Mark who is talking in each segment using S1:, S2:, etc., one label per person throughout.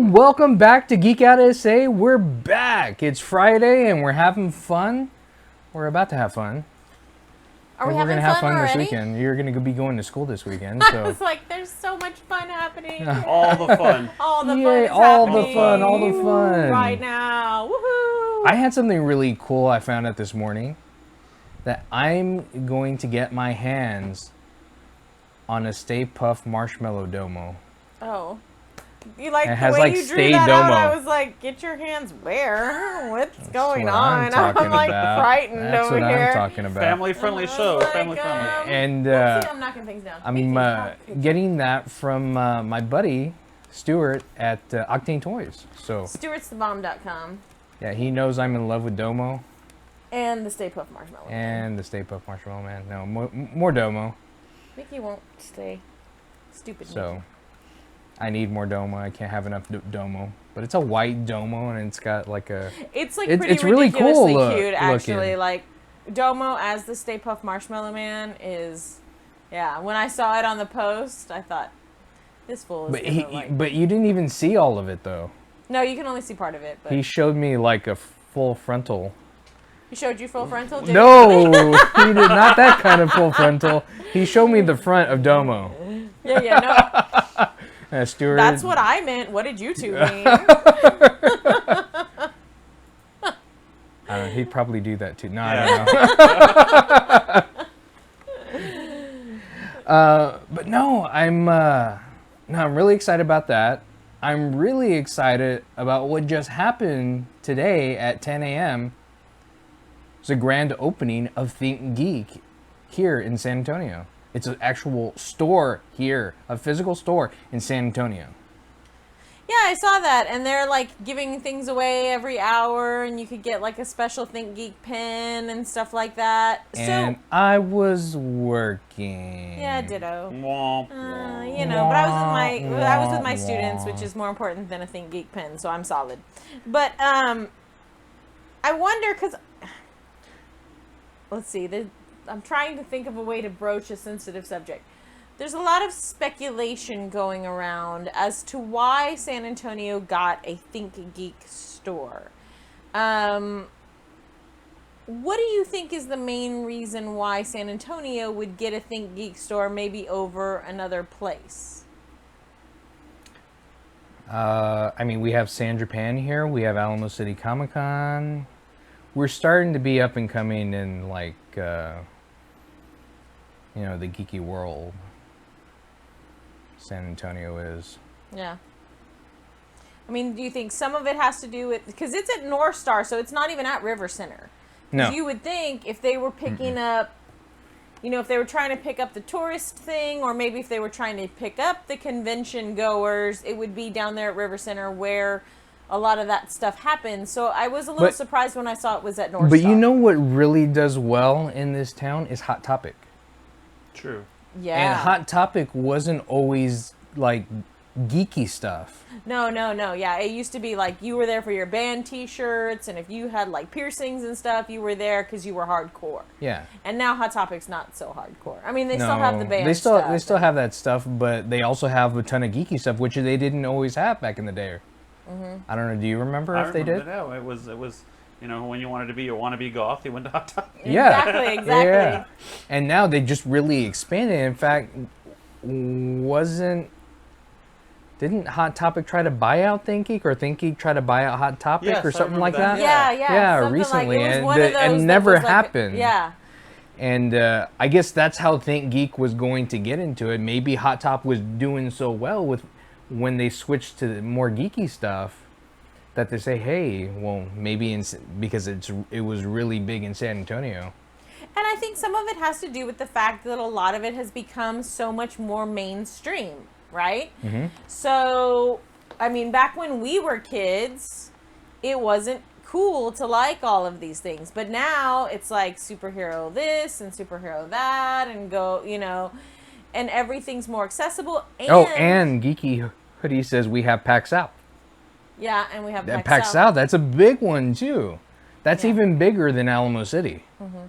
S1: and welcome back to Geek Out SA. We're back. It's Friday and we're having fun. We're about to have fun.
S2: Are we
S1: we're
S2: having
S1: gonna have fun
S2: already?
S1: this weekend. You're gonna be going to school this weekend.
S2: I
S1: So
S2: was like, there's so much fun happening.
S3: All the fun.
S2: All the fun
S1: Yay,
S2: is
S1: all the
S2: happening
S1: fun, all the fun.
S2: right now. Woohoo!
S1: I had something really cool I found out this morning that I'm going to get my hands on a Stay Puft Marshmallow Domo.
S2: Oh. You like
S1: It
S2: the
S1: has,
S2: way
S1: like,
S2: you drew
S1: Stay
S2: that out?
S1: Domo.
S2: I was like, get your hands where? What's going
S1: what
S2: on?
S1: I'm talking
S2: like
S1: about.
S2: frightened
S1: That's
S2: over
S1: what
S2: here.
S1: I'm talking about.
S3: Family-friendly show.
S2: Like,
S3: Family-friendly.
S1: And
S2: see, I'm knocking things down.
S1: I'm getting that from my buddy Stuart at Octane Toys. So
S2: Stewart'sTheBomb.com
S1: yeah, he knows I'm in love with Domo
S2: and the Stay Puft Marshmallow.
S1: and the Stay Puft Marshmallow Man. No, more Domo.
S2: Mickey won't stay. Stupid
S1: So
S2: Mickey.
S1: I need more Domo. I can't have enough Domo. But it's a white Domo and it's got like a...
S2: It's like
S1: It's
S2: pretty
S1: really
S2: ridiculously
S1: cool
S2: cute, actually.
S1: looking.
S2: Like Domo as the Stay Puft Marshmallow Man is, yeah. When I saw it on the post, I thought this fool is gonna like.
S1: But you didn't even see all of it though.
S2: No, you can only see part of it. But
S1: He showed me like a full frontal.
S2: he showed you full frontal. Did
S1: No, he did not that kind of full frontal. He showed me the front of Domo.
S2: Yeah, no.
S1: Stuart.
S2: That's what I meant. What did you two mean?
S1: I don't know, he'd probably do that too. No,
S3: Yeah.
S1: I don't know. But no, I'm really excited about that. I'm really excited about what just happened today at 10 a.m. It's a grand opening of ThinkGeek here in San Antonio. It's an actual store here, a physical store in San Antonio.
S2: Yeah, I saw that, and they're like giving things away every hour, and you could get like a special ThinkGeek pin and stuff like that.
S1: And
S2: So
S1: I was working.
S2: yeah, ditto.
S3: Womp,
S2: You know, but I was with my students, which is more important than a ThinkGeek pin, so I'm solid. But I wonder, because let's see, I'm trying to think of a way to broach a sensitive subject. There's a lot of speculation going around as to why San Antonio got a ThinkGeek store. What do you think is the main reason why San Antonio would get a ThinkGeek store maybe over another place?
S1: I mean, we have San Japan here. We have Alamo City Comic Con. We're starting to be up and coming in, like, the geeky world. San Antonio is.
S2: Yeah. I mean, do you think some of it has to do with, because it's at North Star, so it's not even at River Center.
S1: No.
S2: You would think if they were picking up, if they were trying to pick up the tourist thing, or maybe if they were trying to pick up the convention goers, it would be down there at River Center where a lot of that stuff happens. So I was a little surprised when I saw it was at North Star.
S1: But you know what really does well in this town is Hot Topic.
S3: True.
S2: Yeah.
S1: And Hot Topic wasn't always, like, geeky stuff.
S2: No. Yeah, it used to be like you were there for your band T-shirts, and if you had like piercings and stuff, you were there because you were hardcore.
S1: Yeah.
S2: And now Hot Topic's not so hardcore. I mean, they still have the band
S1: They still
S2: stuff.
S1: have that stuff, but they also have a ton of geeky stuff, which they didn't always have back in the day. I don't know. Do you remember if they did?
S3: No, it was. When you wanted to be a wannabe goth, you went to Hot Topic.
S1: Yeah.
S2: Exactly.
S1: Yeah. And now they just really expanded. In fact, didn't Hot Topic try to buy out ThinkGeek, or ThinkGeek try to buy out Hot Topic,
S3: Yes,
S1: or
S3: I
S1: something like
S3: remember
S1: that?
S3: that.
S2: Yeah.
S1: Yeah, recently,
S2: it was one of those
S1: and
S2: that
S1: never
S2: was like
S1: happened.
S2: Yeah.
S1: And I guess that's how ThinkGeek was going to get into it. Maybe Hot Top was doing so well with when they switched to more geeky stuff that they say, hey, well, maybe because it was really big in San Antonio.
S2: And I think some of it has to do with the fact that a lot of it has become so much more mainstream, right?
S1: Mm-hmm.
S2: So, I mean, back when we were kids, it wasn't cool to like all of these things. But now it's like superhero this and superhero that, and and everything's more accessible.
S1: And Geeky Hoodie says we have PAX South.
S2: Yeah, and we have
S1: PAX South. That's a big one, too. That's even bigger than Alamo City.
S2: Mm-hmm.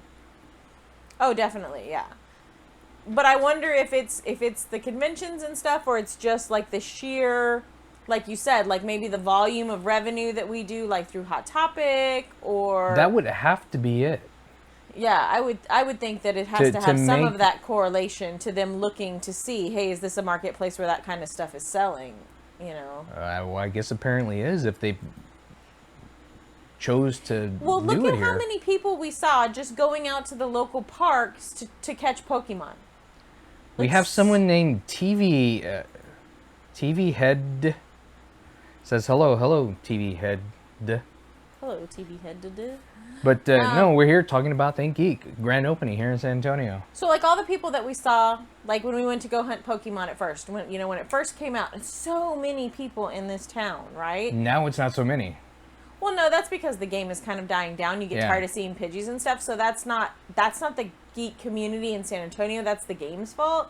S2: Oh, definitely, yeah. But I wonder if it's the conventions and stuff, or it's just like the sheer like you said, like maybe the volume of revenue that we do, like through Hot Topic, or
S1: That would have to be it.
S2: yeah, I would think that it has to
S1: To
S2: have some
S1: make
S2: of that correlation to them looking to see, hey, is this a marketplace where that kind of stuff is selling? You know.
S1: well, I guess apparently is if they chose to
S2: Well, look
S1: do it
S2: at how
S1: here.
S2: many people we saw just going out to the local parks to catch Pokemon.
S1: We
S2: Like,
S1: have someone named TV Head says hello TV Head.
S2: Hello, TV head.
S1: But no, we're here talking about ThinkGeek grand opening here in San Antonio.
S2: So like all the people that we saw, like when we went to go hunt Pokemon at first, when when it first came out, and so many people in this town, right?
S1: Now it's not so many.
S2: Well, no, that's because the game is kind of dying down. You get
S1: Yeah.
S2: tired of seeing Pidgeys and stuff. So that's not the geek community in San Antonio. That's the game's fault.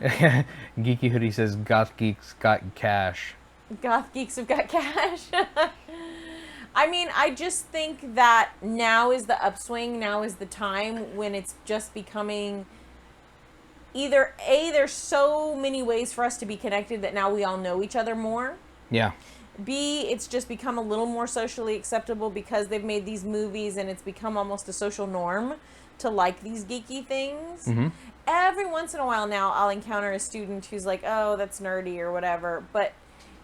S1: Geeky Hoodie says Goth Geeks got cash.
S2: Goth geeks have got cash. I mean, I just think that now is the upswing. Now is the time when it's just becoming either A, there's so many ways for us to be connected that now we all know each other more.
S1: Yeah.
S2: B, it's just become a little more socially acceptable because they've made these movies and it's become almost a social norm to like these geeky things.
S1: Mm-hmm.
S2: Every once in a while now, I'll encounter a student who's like, oh, that's nerdy or whatever. But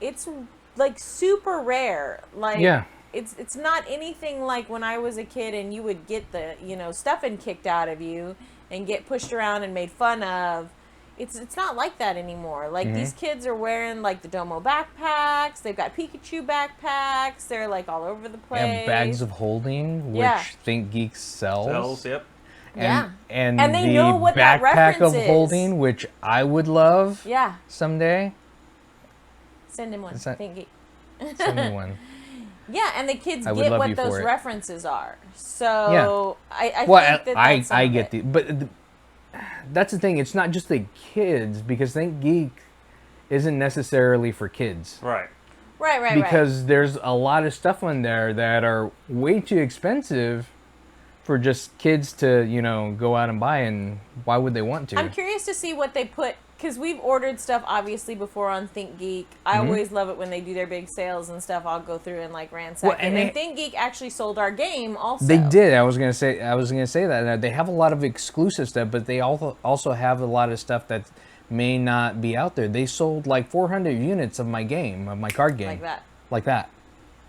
S2: it's like super rare. Like,
S1: Yeah.
S2: It's not anything like when I was a kid and you would get the, stuffing kicked out of you and get pushed around and made fun of. It's not like that anymore. Like these kids are wearing like the Domo backpacks. They've got Pikachu backpacks. They're like all over the place.
S1: And bags of holding, which
S2: Yeah.
S1: ThinkGeek sells.
S3: Cells, yep.
S2: Yeah.
S1: And
S2: And they
S1: the
S2: know what that
S1: backpack of
S2: reference is.
S1: holding, which I would love
S2: Yeah.
S1: someday.
S2: Send him one.
S1: Is that-
S2: Thingy.
S1: Send me one.
S2: Yeah, and the kids
S1: I would
S2: get
S1: love
S2: what
S1: you
S2: those
S1: for it.
S2: references are. So I
S1: Well,
S2: think that's some
S1: I
S2: of
S1: get
S2: it.
S1: the, but that's the thing. It's not just the kids because ThinkGeek isn't necessarily for kids.
S3: Right.
S2: Right.
S1: Because there's a lot of stuff on there that are way too expensive for just kids to, go out and buy, and why would they want to?
S2: I'm curious to see what they put, because we've ordered stuff obviously before on ThinkGeek. I always love it when they do their big sales and stuff. I'll go through and like ransack
S1: Well, and
S2: it. And ThinkGeek actually sold our game also.
S1: They did. I was gonna say that they have a lot of exclusive stuff, but they also have a lot of stuff that may not be out there. They sold like 400 units of my game, of my card game, like that.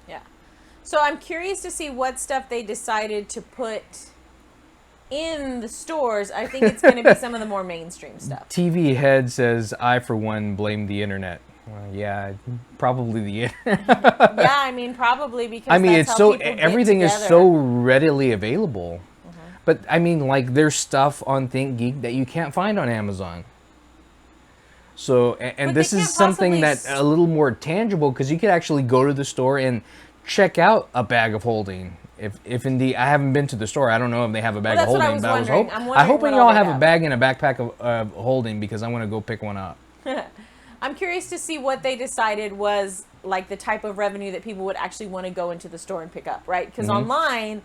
S2: Yeah. So I'm curious to see what stuff they decided to put in the stores. I think it's going to be some of the more mainstream stuff.
S1: TV Head says, I for one blame the internet. Well, yeah, probably the internet.
S2: Yeah, I mean probably because
S1: I mean,
S2: that's
S1: it's
S2: how
S1: so
S2: people get
S1: everything is
S2: together.
S1: so readily available. But I mean, like there's stuff on ThinkGeek that you can't find on Amazon. So, and
S2: But
S1: this
S2: they
S1: is
S2: can't
S1: something
S2: possibly
S1: that's a little more tangible because you could actually go to the store and check out a bag of holding. If indeed, I haven't been to the store, I don't know if they have a bag
S2: Well,
S1: of
S2: that's what I
S1: holding.
S2: was
S1: But
S2: wondering. I'm
S1: I
S2: wondering
S1: hope
S2: what
S1: y'all
S2: all they
S1: have a
S2: have.
S1: bag and a backpack of holding because I want to go pick one up.
S2: I'm curious to see what they decided was like the type of revenue that people would actually want to go into the store and pick up, right? Because online,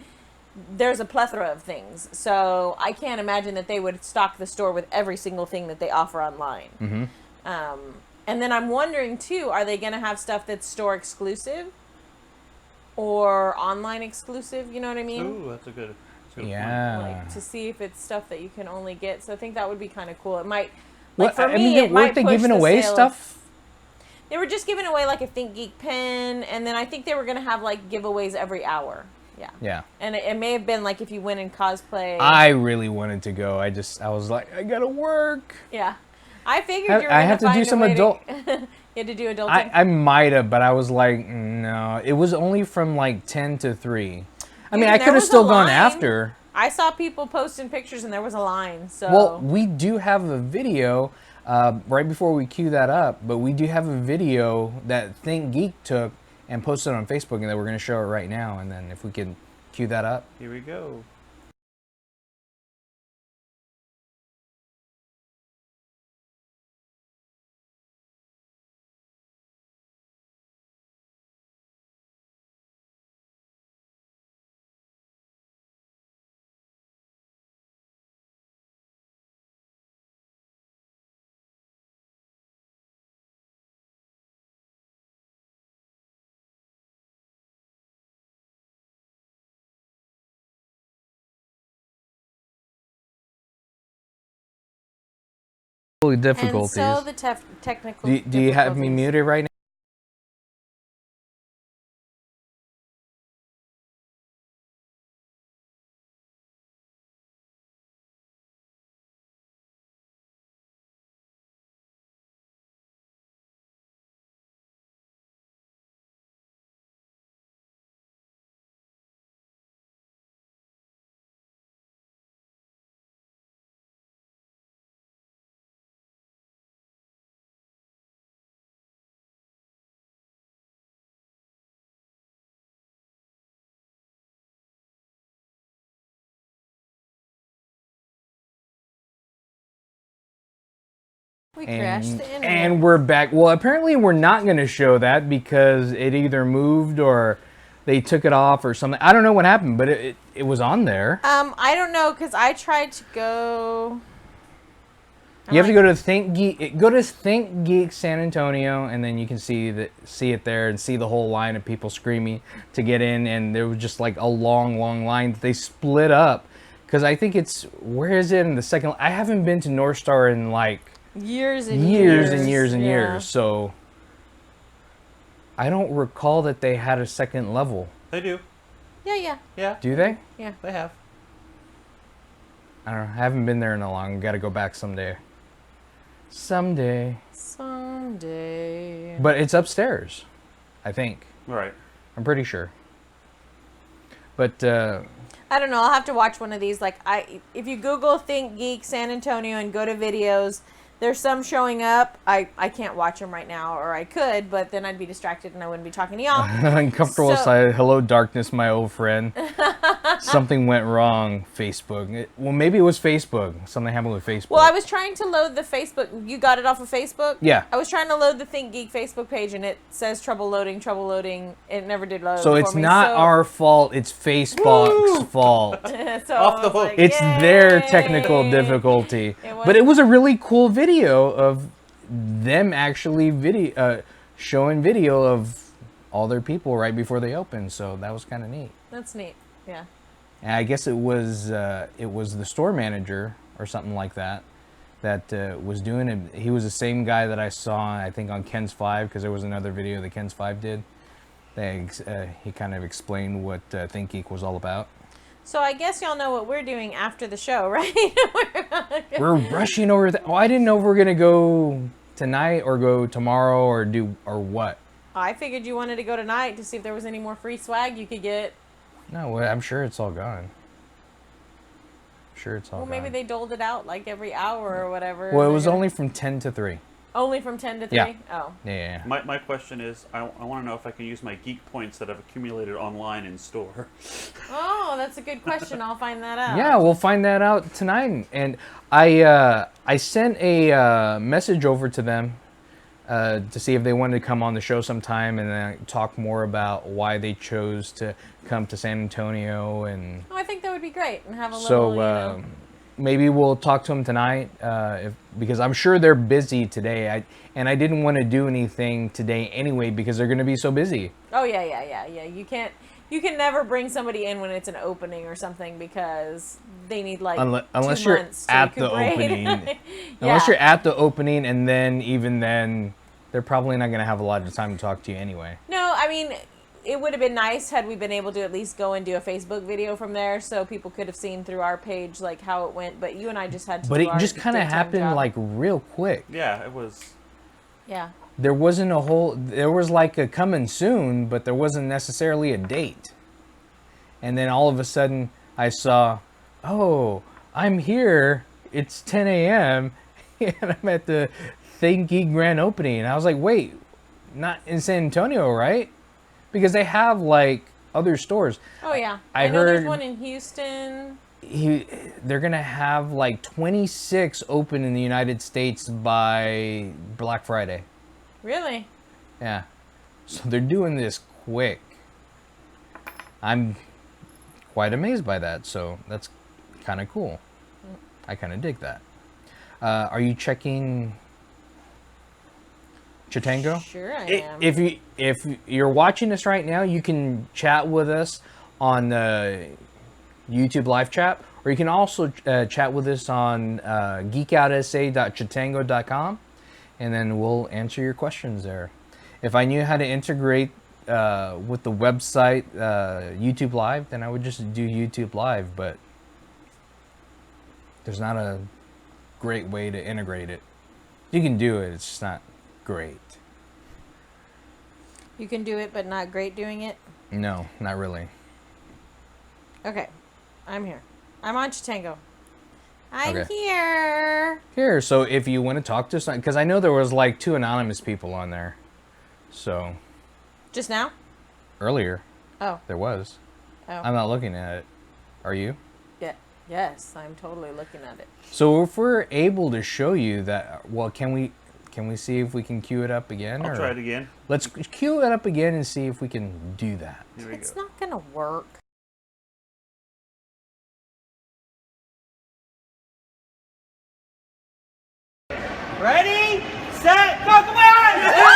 S2: there's a plethora of things. So I can't imagine that they would stock the store with every single thing that they offer online. And then I'm wondering too, are they going to have stuff that's store exclusive or online exclusive? You know what I mean?
S3: Ooh, that's a good point.
S1: Yeah.
S2: Like to see if it's stuff that you can only get. So I think that would be kind of cool. It might,
S1: Well,
S2: like for
S1: I
S2: me,
S1: mean,
S2: it might
S1: weren't they
S2: push
S1: giving
S2: the
S1: away
S2: sale of-
S1: stuff?
S2: They were just giving away like a ThinkGeek pen, and then I think they were going to have like giveaways every hour. Yeah.
S1: Yeah.
S2: And it may have been like if you went in cosplay.
S1: I really wanted to go. I was like, I gotta work.
S2: Yeah. I figured you were
S1: I
S2: going
S1: have to do some adult.
S2: You had to do adulting.
S1: I might have, but I was like, no. It was only from like 10 to 3. I mean,
S2: Dude,
S1: I
S2: there
S1: could have
S2: was a
S1: still gone
S2: line.
S1: after.
S2: I saw people posting pictures and there was a line. So
S1: Well, we do have a video right before we cue that up, but we do have a video that ThinkGeek took and posted on Facebook, and that we're going to show it right now. And then if we can cue that up.
S3: Here we go.
S2: And
S1: difficulties.
S2: so the technical.
S1: Do you have me
S2: difficulties.
S1: muted right now?
S2: We crashed the internet.
S1: And we're back. Well, apparently we're not going to show that because it either moved or they took it off or something. I don't know what happened, but it was on there.
S2: I don't know because I tried to go.
S1: You have to go to ThinkGeek. Go to ThinkGeek San Antonio, and then you can see it there and see the whole line of people screaming to get in. And there was just like a long line that they split up because I think it's where is it in the second? I haven't been to North Star in like
S2: years and
S1: years. So I don't recall that they had a second level.
S3: They do.
S2: Yeah.
S1: Do they?
S2: Yeah.
S3: They have.
S1: I don't know. I haven't been there in a long. Got to go back someday. Someday. But it's upstairs, I think.
S3: Right.
S1: I'm pretty sure. But
S2: I don't know. I'll have to watch one of these. Like if you Google ThinkGeek San Antonio and go to videos, there's some showing up. I can't watch them right now, or I could, but then I'd be distracted and I wouldn't be talking to y'all.
S1: uncomfortable side. Hello, darkness, my old friend. Something went wrong. Facebook. Well, maybe it was Facebook. Something happened with Facebook.
S2: Well, I was trying to load the Facebook. You got it off of Facebook?
S1: Yeah.
S2: I was trying to load the ThinkGeek Facebook page, and it says trouble loading. It never did load.
S1: So it's not our fault. It's Facebook's fault.
S2: So
S3: Off the hook.
S2: like,
S1: It's their
S2: yay!
S1: technical difficulty.
S2: It
S1: But it was a really cool video of them actually showing video of all their people right before they opened. So that was kind of neat.
S2: That's neat. Yeah.
S1: And I guess it was the store manager or something like that was doing it. He was the same guy that I saw, I think, on Ken's 5, because there was another video that Ken's 5 did. He kind of explained what ThinkGeek was all about.
S2: So I guess y'all know what we're doing after the show, right?
S1: We're rushing over. I didn't know if we were gonna go tonight or go tomorrow or what.
S2: I figured you wanted to go tonight to see if there was any more free swag you could get.
S1: No, well, I'm sure it's all gone.
S2: Well, maybe they doled it out like every hour or whatever.
S1: Well, it was only from 10 to 3.
S2: Only from 10 to 3?
S1: Yeah.
S2: Oh.
S1: Yeah.
S3: My question is, I want to know if I can use my Geek points that I've accumulated online in store.
S2: Oh, that's a good question. I'll find that out.
S1: Yeah, we'll find that out tonight. And I sent a message over to them to see if they wanted to come on the show sometime and then talk more about why they chose to come to San Antonio. And
S2: I think that would be great and have a little,
S1: so maybe we'll talk to them tonight because I'm sure they're busy today. I didn't want to do anything today anyway because they're going to be so busy.
S2: Oh yeah. You can never bring somebody in when it's an opening or something because they need like
S1: unless
S2: 2
S1: you're
S2: months to
S1: at the
S2: recuperate.
S1: opening. Unless you're at the opening, and then even then, they're probably not going to have a lot of time to talk to you anyway.
S2: No, I mean, it would have been nice had we been able to at least go and do a Facebook video from there so people could have seen through our page like how it went. But you and I just had to.
S1: But it just kind of happened like real quick.
S3: Yeah, it was.
S2: Yeah.
S1: There wasn't a whole. There was like a coming soon, but there wasn't necessarily a date. And then all of a sudden, I saw, oh, I'm here. It's 10 a.m. and I'm at the ThinkGeek grand opening. And I was like, wait, not in San Antonio, right? Because they have like other stores.
S2: Oh yeah,
S1: I
S2: know there's
S1: heard
S2: one in Houston.
S1: They're gonna have like 26 open in the United States by Black Friday.
S2: Really?
S1: Yeah. So they're doing this quick. I'm quite amazed by that. So that's kind of cool. I kind of dig that. Are you checking Chatango?
S2: Sure I am.
S1: If you're watching this right now, you can chat with us on the YouTube live chat, Or you can also chat with us on geekoutsa.chatango.com, and then we'll answer your questions there. If I knew how to integrate with the website YouTube Live, then I would just do YouTube Live, but there's not a great way to integrate it. You can do it, it's just not great.
S2: You can do it, but not great doing it?
S1: No, not really.
S2: Okay, I'm here. I'm on Chatango. I'm
S1: Okay.
S2: here.
S1: Here, so if you want to talk to us, because I know there was like 2 anonymous people on there. So,
S2: Just now?
S1: earlier,
S2: Oh.
S1: there was.
S2: Oh.
S1: I'm not looking at it. Are you?
S2: Yeah. Yes, I'm totally looking at it.
S1: So if we're able to show you that, well, can we see if we can cue it up again?
S3: I'll try it again.
S1: Let's cue it up again and see if we can do that.
S3: Here we
S2: It's
S3: go.
S2: not gonna work.
S4: Ready, set, go, come on!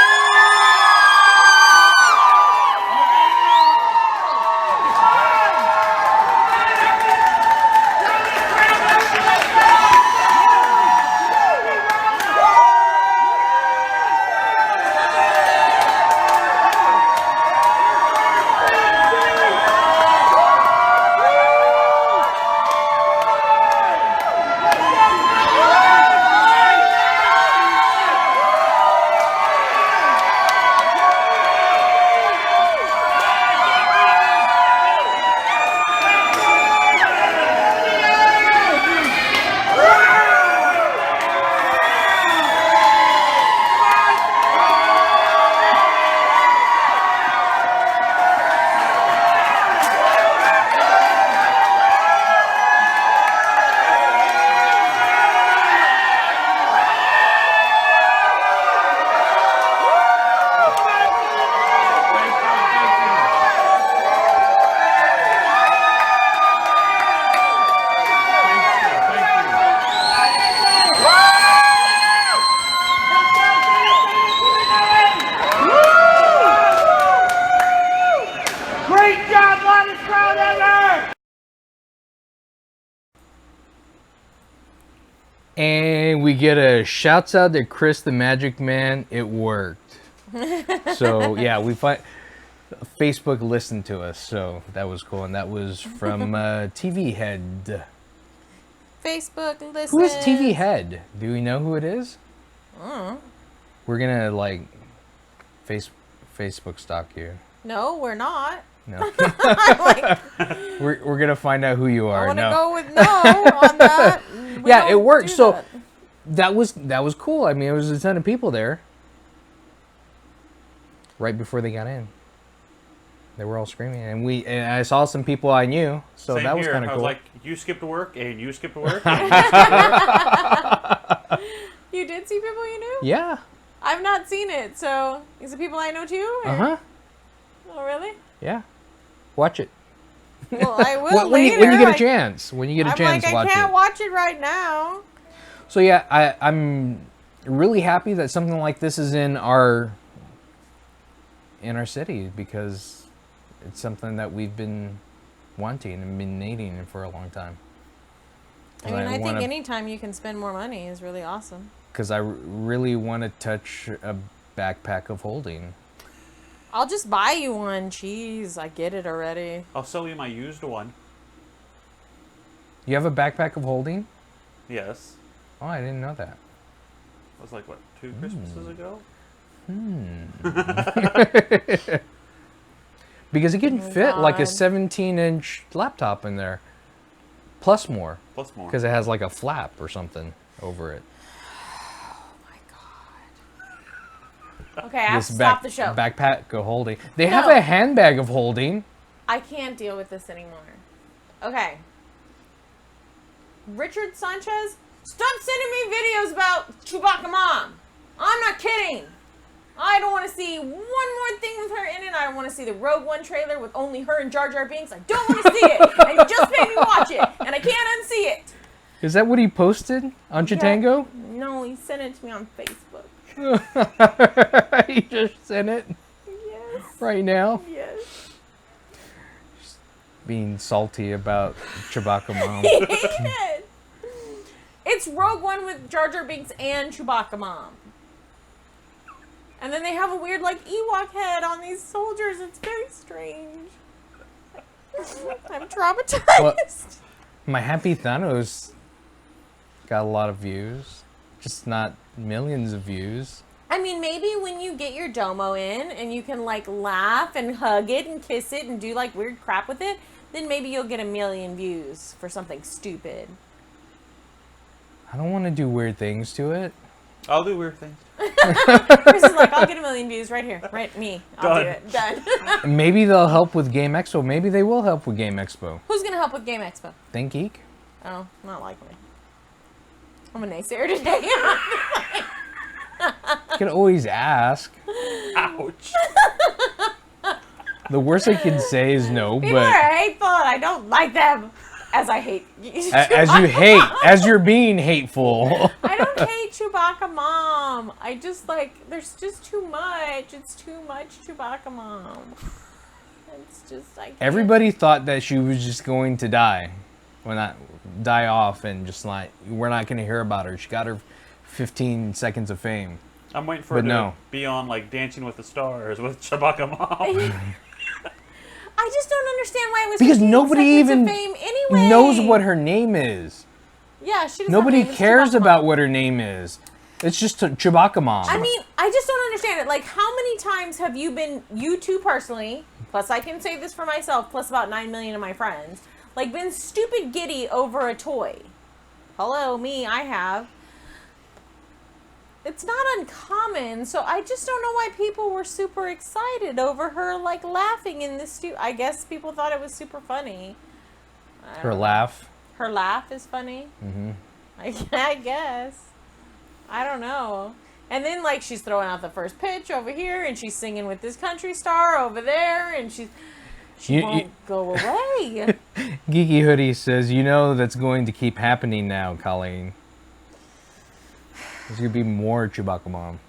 S4: Great job, loudest crowd ever!
S1: And we get a shouts out to Chris the Magic Man. It worked. So yeah, we find Facebook listened to us, so that was cool, and that was from TV Head.
S2: Facebook, listen.
S1: Who is TV Head? Do we know who it is? We're gonna like Facebook stalk you.
S2: No, we're not.
S1: No,
S2: I'm like,
S1: we're gonna find out who you
S2: I
S1: are.
S2: want to
S1: No,
S2: go with no on that. We
S1: yeah,
S2: don't
S1: it worked.
S2: do
S1: So
S2: that.
S1: that was cool. I mean, it was a ton of people there. Right before they got in, they were all screaming, and I saw some people I knew, so
S3: Same
S1: that was
S3: here.
S1: kind of
S3: I
S1: cool.
S3: was like, you skipped work, and you skipped work.
S2: You did see people you knew?
S1: Yeah.
S2: I've not seen it, so is it people I know too? or-
S1: Uh huh.
S2: Oh, really?
S1: Yeah. Watch it.
S2: Well, I will
S1: when
S2: later.
S1: you get a
S2: I-
S1: chance. When you get a
S2: I'm
S1: chance,
S2: like,
S1: watch
S2: I can't
S1: it.
S2: watch it right now.
S1: So yeah, I'm really happy that something like this is in our city, because it's something that we've been wanting and been needing for a long time.
S2: I mean, I think anytime you can spend more money is really awesome.
S1: Because I really want to touch a backpack of holding.
S2: I'll just buy you one. Jeez, I get it already.
S3: I'll sell you my used one.
S1: You have a backpack of holding?
S3: Yes.
S1: Oh, I didn't know that.
S3: It was like, what, 2 Christmases ago?
S1: Because it can
S2: Oh,
S1: fit like a
S2: God.
S1: 17-inch laptop in there. Plus more.
S3: Plus more.
S1: Because it has like a flap or something over it.
S2: Okay, I have
S1: This
S2: to stop the show.
S1: backpack of holding. They
S2: No.
S1: have a handbag of holding.
S2: I can't deal with this anymore. Okay. Richard Sanchez, stop sending me videos about Chewbacca Mom. I'm not kidding. I don't want to see one more thing with her in it. I don't want to see the Rogue One trailer with only her and Jar Jar Binks. I don't want to see it. And you just made me watch it, and I can't unsee it.
S1: Is that what he posted on Chatango?
S2: No, he sent it to me on Facebook.
S1: He just sent it
S2: Yes.
S1: right now.
S2: Yes.
S1: being salty about Chewbacca Mom.
S2: I hate it. It's Rogue One with Jar Jar Binks and Chewbacca Mom. And then they have a weird, like, Ewok head on these soldiers. It's very strange. I'm traumatized.
S1: Well, my Happy Thanos got a lot of views. Just not millions of views.
S2: I mean, maybe when you get your domo in and you can, like, laugh and hug it and kiss it and do, like, weird crap with it, then maybe you'll get 1 million views for something stupid.
S1: I don't want to do weird things to it.
S3: I'll do weird things.
S2: Chris is like, I'll get 1 million views right here. Right, me. I'll do
S3: Done.
S2: it. Done.
S1: Maybe they'll help with Game Expo. Maybe they will help with Game Expo.
S2: Who's going to help with Game Expo?
S1: ThinkGeek?
S2: Oh, not likely. I'm a naysayer today.
S1: You can always ask.
S3: Ouch.
S1: The worst I can say is no,
S2: People are
S1: but
S2: hateful and I don't like them. As I hate.
S1: as you're being hateful.
S2: I don't hate Chewbacca Mom. I just like, there's just too much. It's too much Chewbacca Mom. It's just, I can't.
S1: Everybody thought that she was just going to die. Well, not die off and just like, we're not going to hear about her. She got her 15 seconds of fame.
S3: I'm waiting for her to be on, like, Dancing with the Stars with Chewbacca Mom.
S2: I just don't understand why it was
S1: Because
S2: 15
S1: nobody
S2: seconds
S1: even
S2: of fame anyway.
S1: knows what her name is.
S2: Yeah, she doesn't.
S1: Nobody cares about what her name is. It's just Chewbacca Mom.
S2: I mean, I just don't understand it. Like, how many times have you two personally, plus I can say this for myself, plus about 9 million of my friends, like, been stupid giddy over a toy? Hello, me, I have. It's not uncommon, so I just don't know why people were super excited over her, like, laughing in this I guess people thought it was super funny.
S1: Her laugh.
S2: Her laugh is funny?
S1: Mm-hmm.
S2: I guess. I don't know. And then, like, she's throwing out the first pitch over here, and she's singing with this country star over there, and she won't go away.
S1: Geeky Hoodie says, you know that's going to keep happening now, Colleen. There's going to be more Chewbacca Mom.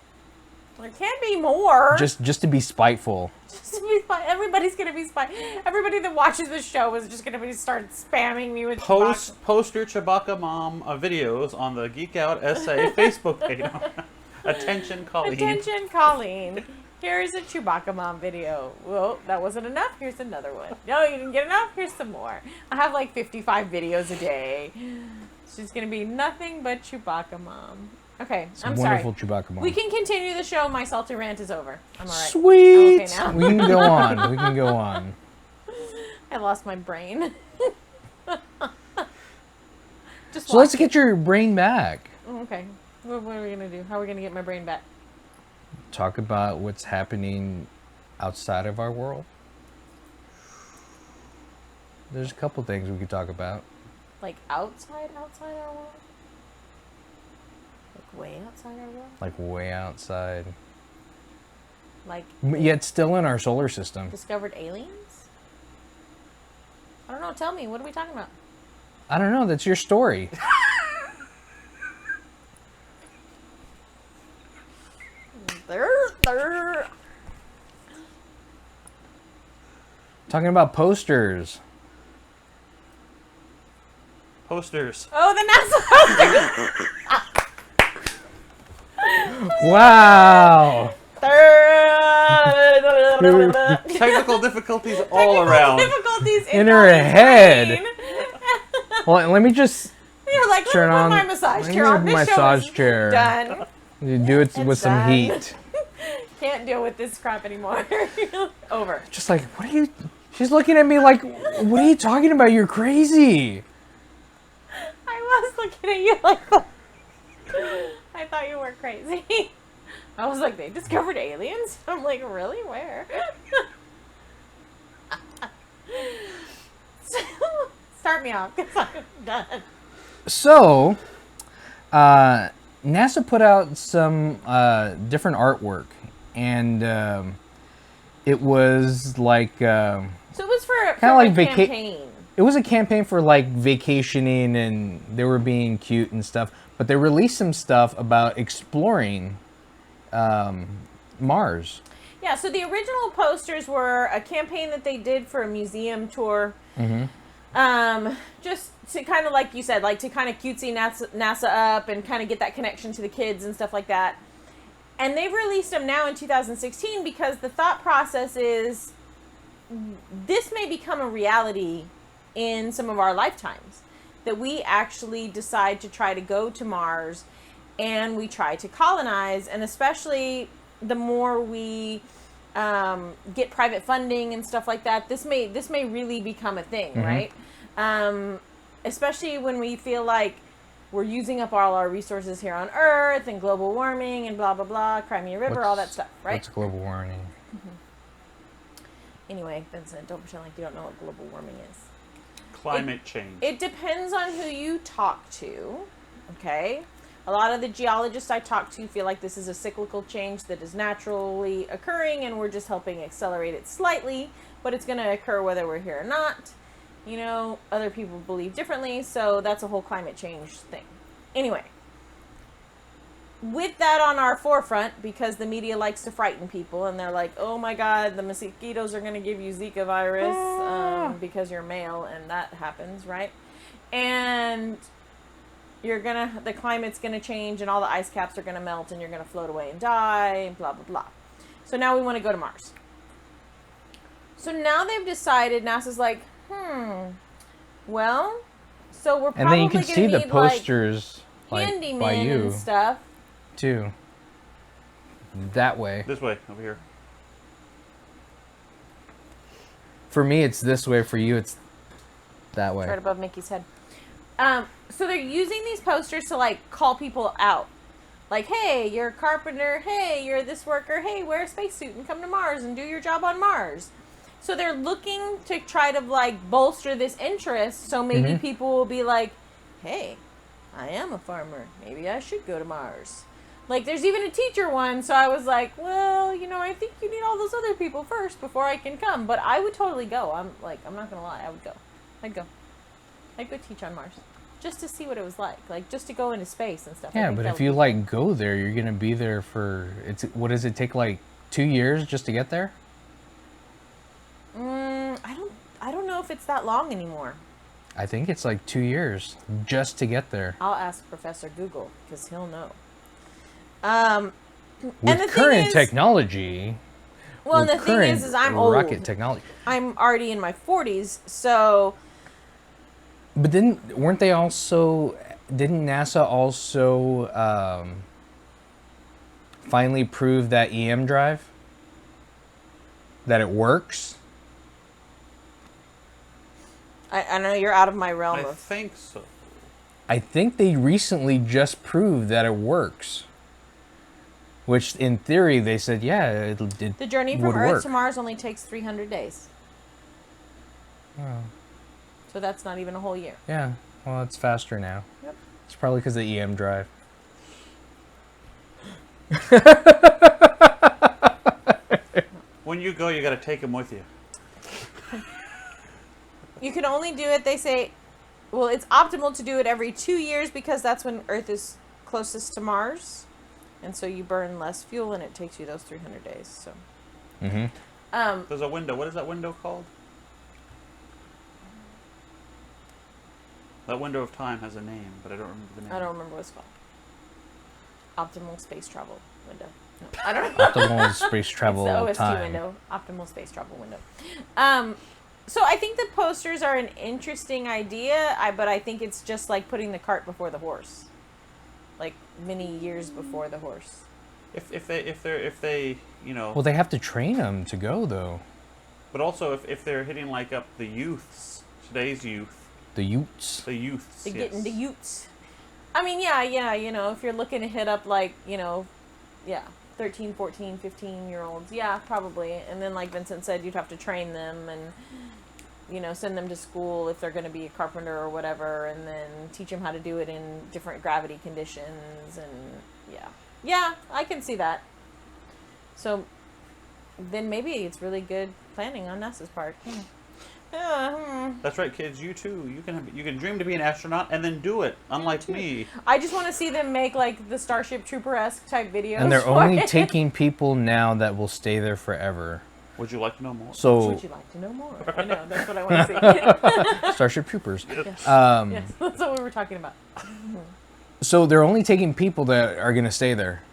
S2: There can't be more.
S1: Just to be spiteful.
S2: Just to be everybody's going to be spiteful. Everybody that watches this show is just going to start spamming me with
S3: Post your Chewbacca Mom videos on the Geek Out SA Facebook page. Attention, Colleen.
S2: Attention, Colleen. Here's a Chewbacca Mom video. Well, that wasn't enough. Here's another one. No, you didn't get enough. Here's some more. I have like 55 videos a day. It's just going to be nothing but Chewbacca Mom. Okay, I'm sorry.
S1: Wonderful Chewbacca Mom.
S2: We can continue the show. My salty rant is over. I'm all right.
S1: Sweet.
S2: I'm okay now.
S1: We can go on. We can go on.
S2: I lost my brain.
S1: So let's get your brain back.
S2: Okay. What are we going to do? How are we going to get my brain back?
S1: Talk about what's happening outside of our world. There's a couple things we could talk about.
S2: Like outside our world? Like way outside our world?
S1: Like way outside.
S2: Like
S1: Yet still in our solar system.
S2: discovered aliens? I don't know. Tell me. What are we talking about?
S1: I don't know. That's your story. Talking about posters.
S3: Posters.
S2: Oh, the NASA
S1: Wow.
S2: posters.
S3: Technical difficulties all around.
S2: Difficulties
S1: In her head. Well, let me just
S2: You're like,
S1: turn
S2: let me
S1: on
S2: put my massage
S1: let me
S2: chair
S1: have
S2: on. This
S1: massage
S2: show is
S1: chair.
S2: done.
S1: You do it with some
S2: done.
S1: heat.
S2: Can't deal with this crap anymore. Over.
S1: Just like, what are you? She's looking at me like, what are you talking about? You're crazy.
S2: I was looking at you like that. I thought you were crazy. I was like, they discovered aliens? I'm like, really? Where? Start me off, because I'm done.
S1: So, NASA put out some different artwork, and it was like
S2: So it was for
S1: like
S2: a campaign.
S1: it was a campaign for like vacationing, and they were being cute and stuff. But they released some stuff about exploring Mars.
S2: Yeah, so the original posters were a campaign that they did for a museum tour. Just to kind of, like you said, like to kind of cutesy NASA up and kind of get that connection to the kids and stuff like that. And they've released them now in 2016 because the thought process is this may become a reality in some of our lifetimes. That we actually decide to try to go to Mars and we try to colonize, and especially the more we get private funding and stuff like that, this may really become a thing, right? Especially when we feel like we're using up all our resources here on Earth and global warming and blah blah blah, Crimea River, all that stuff, right?
S1: What's global warming?
S2: Anyway, Vincent, don't pretend like you don't know what global warming is.
S3: Climate change.
S2: It depends on who you talk to, okay? A lot of the geologists I talk to feel like this is a cyclical change that is naturally occurring and we're just helping accelerate it slightly, but it's going to occur whether we're here or not. You know, other people believe differently, so that's a whole climate change thing. Anyway, with that on our forefront, because the media likes to frighten people, and they're like, oh my god, the mosquitoes are going to give you Zika virus because you're male, and that happens, right? And the climate's gonna change and all the ice caps are gonna melt and you're gonna float away and die and blah blah blah. So now we want to go to Mars. So now they've decided, NASA's like, well, so we're probably
S1: And then you can
S2: gonna
S1: see the
S2: need,
S1: posters
S2: like,
S1: by
S2: handyman
S1: you
S2: and stuff.
S1: too. That way.
S3: This way, over here.
S1: For me, it's this way. For you, it's that way.
S2: Right above Mickey's head. So they're using these posters to, like, call people out. Like, hey, you're a carpenter. Hey, you're this worker. Hey, wear a spacesuit and come to Mars and do your job on Mars. So they're looking to try to, like, bolster this interest. So maybe people will be like, hey, I am a farmer. Maybe I should go to Mars. Like, there's even a teacher one. So I was like, well, you know, I think you need all those other people first before I can come. But I would totally go. I'm not going to lie. I would go. I'd go teach on Mars. Just to see what it was like just to go into space and stuff.
S1: Yeah, but if you like go there, you're gonna be there for what does it take, like 2 years just to get there?
S2: I don't know if it's that long anymore.
S1: I think it's like 2 years just to get there.
S2: I'll ask Professor Google because he'll know.
S1: With current technology.
S2: Well, and the thing is I'm old.
S1: Rocket technology.
S2: I'm already in my 40s, so.
S1: But didn't NASA also finally prove that EM drive? That it works?
S2: I know you're out of my realm
S3: I
S2: of.
S3: think so.
S1: I think they recently just proved that it works. Which, in theory, they said, yeah, it
S2: The journey from Earth to Mars only takes 300 days.
S1: Oh.
S2: So that's not even a whole year.
S1: Yeah, well, it's faster now.
S2: Yep.
S1: It's probably because of the EM drive.
S3: When you go, you got to take them with you.
S2: You can only do it, they say, well, it's optimal to do it every 2 years because that's when Earth is closest to Mars. And so you burn less fuel and it takes you those 300 days. So.
S3: There's a window. What is that window called? That window of time has a name, but I don't remember the name.
S2: I don't remember what it's called. Optimal space travel window. No, I don't know.
S1: Optimal space travel
S2: it's the OST
S1: time.
S2: window. Optimal space travel window. So I think the posters are an interesting idea, but I think it's just like putting the cart before the horse. Like many years before the horse.
S3: If they you know.
S1: Well, they have to train them to go, though.
S3: But also if they're hitting like up the youths, today's youth.
S1: The Utes.
S3: The youths.
S2: They're getting the Utes. I mean, yeah, you know, if you're looking to hit up, like, you know, 13, 14, 15-year-olds, yeah, probably. And then, like Vincent said, you'd have to train them and, you know, send them to school if they're going to be a carpenter or whatever, and then teach them how to do it in different gravity conditions, and, yeah, I can see that. So, then maybe it's really good planning on NASA's part.
S3: That's right, kids. You too. You can dream to be an astronaut and then do it. Unlike me.
S2: I just want to see them make like the Starship Trooper-esque type videos.
S1: And they're
S2: for
S1: only
S2: it.
S1: taking people now that will stay there forever.
S3: Would you like to know more?
S1: So
S2: Would you like to know more? I know, that's what I want to see.
S1: Starship Troopers.
S2: Yes. Yes, that's what we were talking about.
S1: So they're only taking people that are going to stay there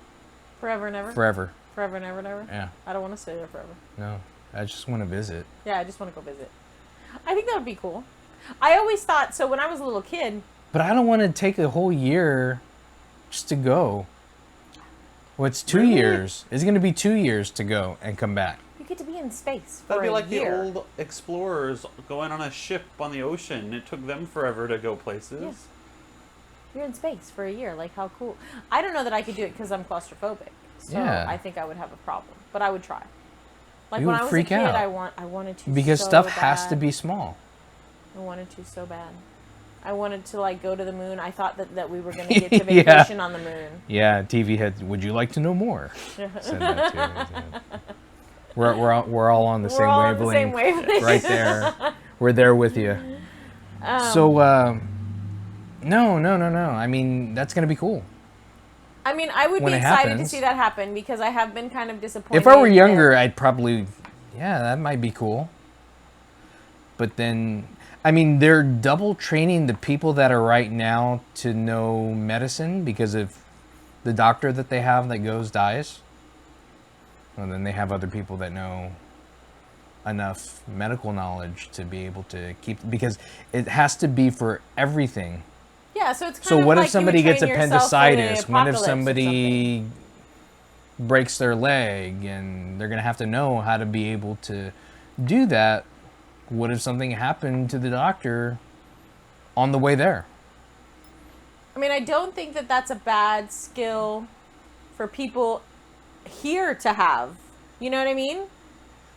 S2: Forever and ever?
S1: forever.
S2: Forever and ever and ever?
S1: Yeah.
S2: I don't want to stay there forever.
S1: No, I just want to visit.
S2: Yeah, I just want to go visit. I think that would be cool. I always thought, so when I was a little kid...
S1: But I don't want to take a whole year just to go. Well, it's 2
S3: Really?
S1: years. It's going to be 2 years to go and come back.
S2: You get to be in space for
S3: That'd be
S2: a
S3: like
S2: year.
S3: the old explorers going on a ship on the ocean. It took them forever to go places.
S2: Yeah. You're in space for a year. Like, how cool. I don't know that I could do it because I'm claustrophobic. So
S1: Yeah.
S2: I think I would have a problem. But I would try. Like,
S1: You
S2: when
S1: would
S2: I was a
S1: freak
S2: kid,
S1: out.
S2: I wanted to
S1: Because
S2: so
S1: stuff has to
S2: bad.
S1: be small.
S2: I wanted to so bad. I wanted to, like, go to the moon. I thought that we were going to get to
S1: Yeah.
S2: vacation on the moon.
S1: Yeah, TV had, would you like to know more? Said that too. We're all on the
S2: We're
S1: same
S2: all on the
S1: wavelength.
S2: same wavelength.
S1: Right there. We're there with you. No. I mean, that's going to be cool.
S2: I mean, I would
S1: When
S2: be
S1: it
S2: excited
S1: happens.
S2: to see that happen because I have been kind of disappointed.
S1: If I were
S2: that-
S1: younger, I'd probably, yeah, that might be cool. But then, I mean, they're double training the people that are right now to know medicine because if the doctor that they have that goes dies, well, then they have other people that know enough medical knowledge to be able to keep, because it has to be for everything.
S2: Yeah, so it's kind
S1: So
S2: of
S1: what
S2: like
S1: if somebody
S2: you would
S1: gets
S2: train yourself for the
S1: appendicitis? What if
S2: apocalypse or something.
S1: somebody breaks their leg and they're going to have to know how to be able to do that? What if something happened to the doctor on the way there?
S2: I mean, I don't think that that's a bad skill for people here to have. You know what I mean?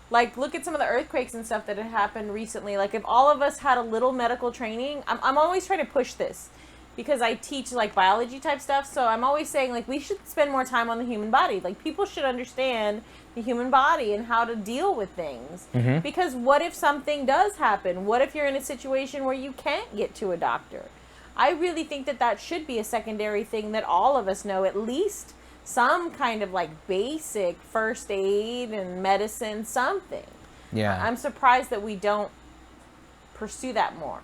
S2: Like, look at some of the earthquakes and stuff that had happened recently. Like, if all of us had a little medical training, I'm always trying to push this because I teach, like, biology type stuff. So I'm always saying, like, we should spend more time on the human body. Like, people should understand the human body and how to deal with things.
S1: Mm-hmm.
S2: Because what if something does happen? What if you're in a situation where you can't get to a doctor? I really think that that should be a secondary thing that all of us know, at least some kind of like basic first aid and medicine, something.
S1: Yeah.
S2: I'm surprised that we don't pursue that more.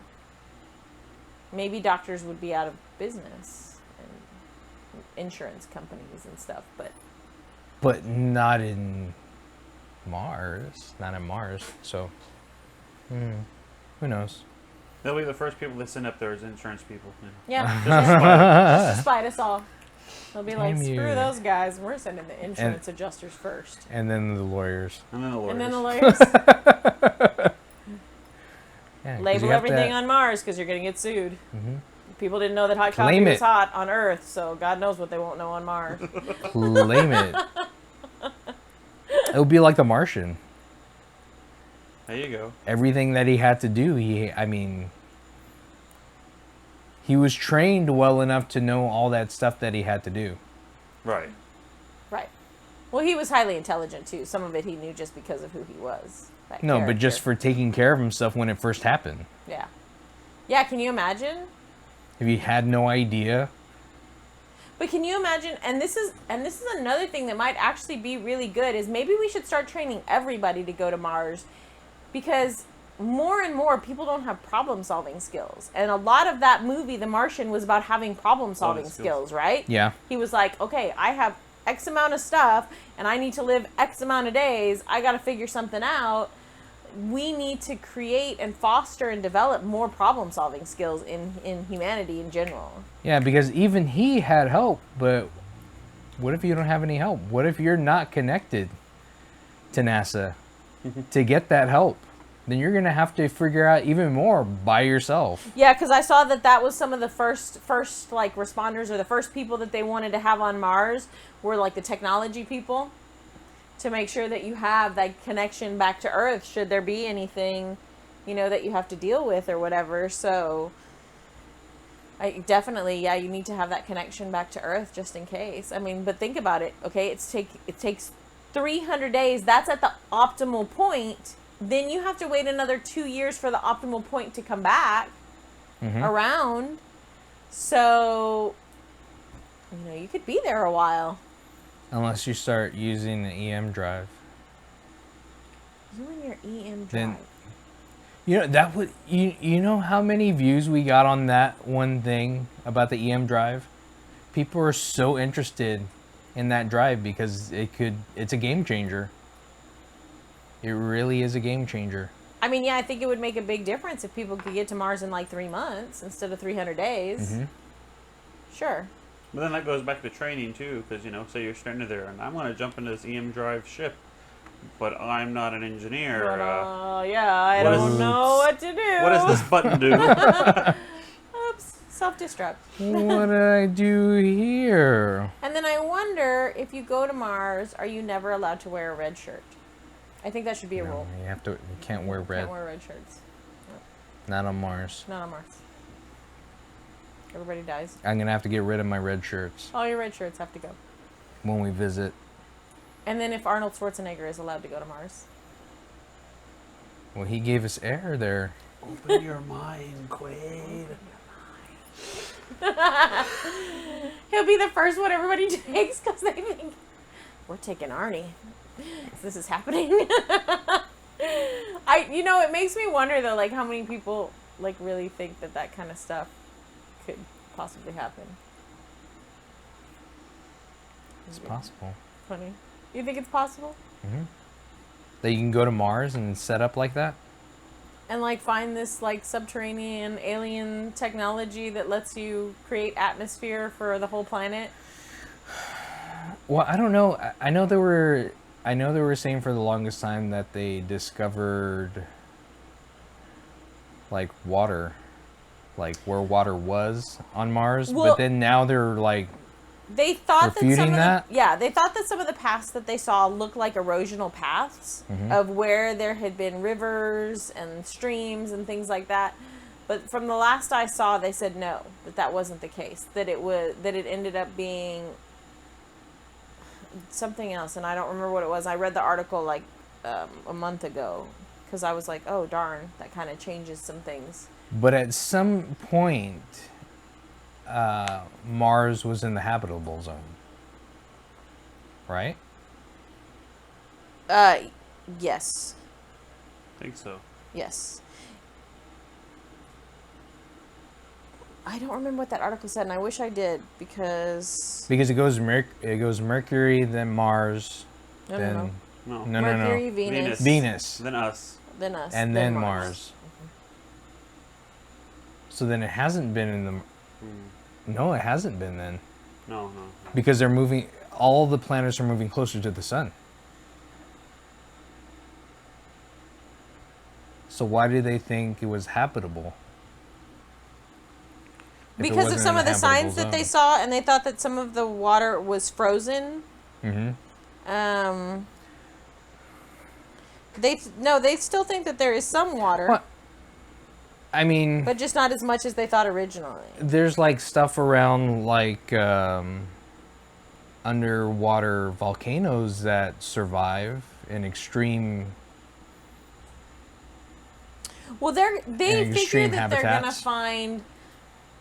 S2: Maybe doctors would be out of business and insurance companies and stuff,
S1: But not in Mars. Not in Mars. So, who knows?
S3: They'll be the first people they send up there as insurance people.
S2: yeah,
S3: Just
S2: just spite us all. They'll be like,
S1: Damn
S2: screw
S1: you.
S2: those guys. We're sending the insurance adjusters first.
S1: And then the lawyers.
S3: and then the lawyers.
S2: And then the lawyers.
S1: Yeah, 'cause
S2: Label
S1: you have
S2: everything
S1: to-
S2: on Mars because you're going to get sued.
S1: Mm-hmm.
S2: People didn't know that hot coffee
S1: Claim
S2: was
S1: it.
S2: hot on Earth, so God knows what they won't know on Mars.
S1: Claim it. It would be like The Martian.
S3: There you go.
S1: Everything that he had to do, he was trained well enough to know all that stuff that he had to do.
S3: Right.
S2: Right. Well, he was highly intelligent, too. Some of it he knew just because of who he was. That
S1: No, but just
S2: character.
S1: for taking care of himself when it first happened.
S2: Yeah. Yeah, can you imagine?
S1: If he had no idea.
S2: But can you imagine, and this is another thing that might actually be really good, is maybe we should start training everybody to go to Mars, because more and more people don't have problem-solving skills. And a lot of that movie, The Martian, was about having problem-solving skills, right?
S1: Yeah.
S2: He was like, okay, I have X amount of stuff, and I need to live X amount of days. I got to figure something out. We need to create and foster and develop more problem-solving skills in humanity in general.
S1: Yeah, because even he had help, but what if you don't have any help? What if you're not connected to NASA to get that help? Then you're going to have to figure out even more by yourself.
S2: Yeah, because I saw that was some of the first like responders, or the first people that they wanted to have on Mars were like the technology people, to make sure that you have that connection back to Earth should there be anything, that you have to deal with or whatever. So I definitely, you need to have that connection back to Earth just in case. I mean, but think about it, okay? It takes 300 days. That's at the optimal point then you have to wait another 2 years for the optimal point to come back around. So, you could be there a while.
S1: Unless you start using the EM drive.
S2: You and your EM drive.
S1: Then, that would you know how many views we got on that one thing about the EM drive? People are so interested in that drive because it's a game changer. It really is a game changer.
S2: I mean, yeah, I think it would make a big difference if people could get to Mars in like 3 months instead of 300 days. Sure.
S3: But then that goes back to training too, because say you're stranded there, and I'm going to jump into this EM drive ship, but I'm not an engineer.
S2: I don't know what to do.
S3: What does this button do?
S2: Oops, self-destruct.
S1: What did I do here?
S2: And then I wonder, if you go to Mars, are you never allowed to wear a red shirt? I think that should be a rule.
S1: You can't wear red.
S2: Can't wear red shirts.
S1: Not on Mars.
S2: Not on Mars. Everybody dies.
S1: I'm gonna have to get rid of my red shirts
S2: All your red shirts have to go.
S1: when we visit.
S2: And then if Arnold Schwarzenegger is allowed to go to Mars.
S1: Well, he gave us air there.
S3: Open your mind, Quaid.
S2: He'll be the first one everybody takes because they think, we're taking Arnie. This is happening. It makes me wonder though, like how many people like really think that kind of stuff could possibly happen.
S1: It's possible.
S2: Funny. You think it's possible?
S1: That you can go to Mars and set up like that?
S2: And like find this like subterranean alien technology that lets you create atmosphere for the whole planet?
S1: Well, I don't know. I know they were saying for the longest time that they discovered like water, like where water was on Mars,
S2: Well,
S1: but then now they're like
S2: they thought that
S1: refuting that?
S2: they thought that some of the paths that they saw looked like erosional paths of where there had been rivers and streams and things like that. But from the last I saw, they said no, that wasn't the case. That it ended up being something else, and I don't remember what it was. I read the article like a month ago because I was like, oh darn, that kind of changes some things.
S1: But at some point, Mars was in the habitable zone, right?
S2: Yes.
S3: I think so.
S2: Yes. I don't remember what that article said, and I wish I did because
S1: it goes Mercury, then Mars, then
S3: No.
S2: Mercury,
S1: Venus,
S3: Then us.
S1: and then Mars. So then it hasn't been in the. No, it hasn't been then.
S3: No.
S1: Because they're moving. All the planets are moving closer to the sun. So why do they think it was habitable? If it
S2: Because of
S1: wasn't
S2: some
S1: in
S2: of the
S1: habitable
S2: signs that they
S1: zone?
S2: saw, and they thought that some of the water was frozen. They still think that there is some water.
S1: What? I mean,
S2: But just not as much as they thought originally.
S1: there's like stuff around like underwater volcanoes that survive in extreme.
S2: Well, they figure
S1: extreme
S2: that they're gonna
S1: habitats.
S2: find,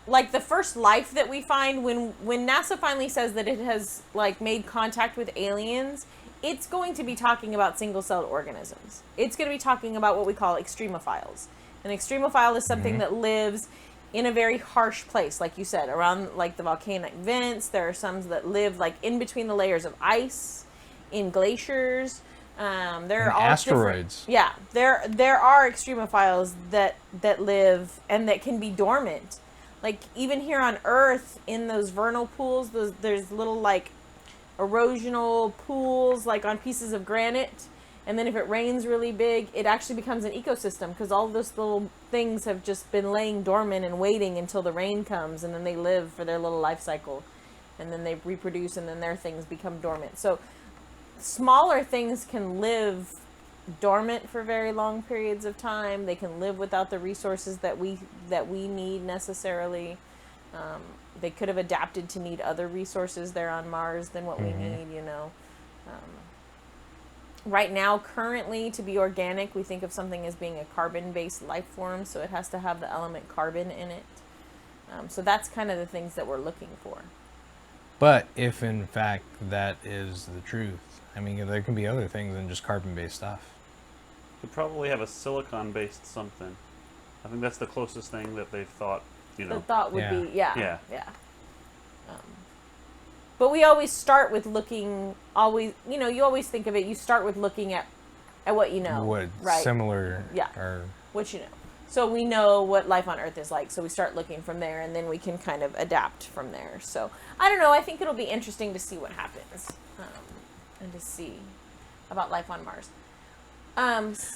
S2: like the first life that we find when NASA finally says that it has like made contact with aliens. It's going to be talking about single-celled organisms. It's going to be talking about what we call extremophiles. An extremophile is something that lives in a very harsh place, like you said, around like the volcanic vents. There are some that live like in between the layers of ice, in glaciers. There are all
S1: asteroids.
S2: Yeah, there are extremophiles that live and that can be dormant. Like even here on Earth, in those vernal pools, there's little like erosional pools like on pieces of granite. And then if it rains really big, it actually becomes an ecosystem because all of those little things have just been laying dormant and waiting until the rain comes, and then they live for their little life cycle, and then they reproduce, and then their things become dormant. So smaller things can live dormant for very long periods of time. They can live without the resources that we need necessarily. They could have adapted to need other resources there on Mars than what we need, right now, currently, to be organic, we think of something as being a carbon-based life form, so it has to have the element carbon in it. So that's kind of the things that we're looking for.
S1: But if in fact that is the truth, I mean, there can be other things than just carbon-based stuff.
S3: Could probably have a silicon-based something. I think that's the closest thing that they've thought, you know.
S2: The thought would
S1: Yeah.
S2: be, yeah.
S3: Yeah.
S2: But we always start with looking, you always think of it, you start with looking at what you know.
S1: What
S2: right?
S1: similar?
S2: Yeah.
S1: Or
S2: What you know. So we know what life on Earth is like, so we start looking from there, and then we can kind of adapt from there. So, I don't know, I think it'll be interesting to see what happens, and to see about life on Mars.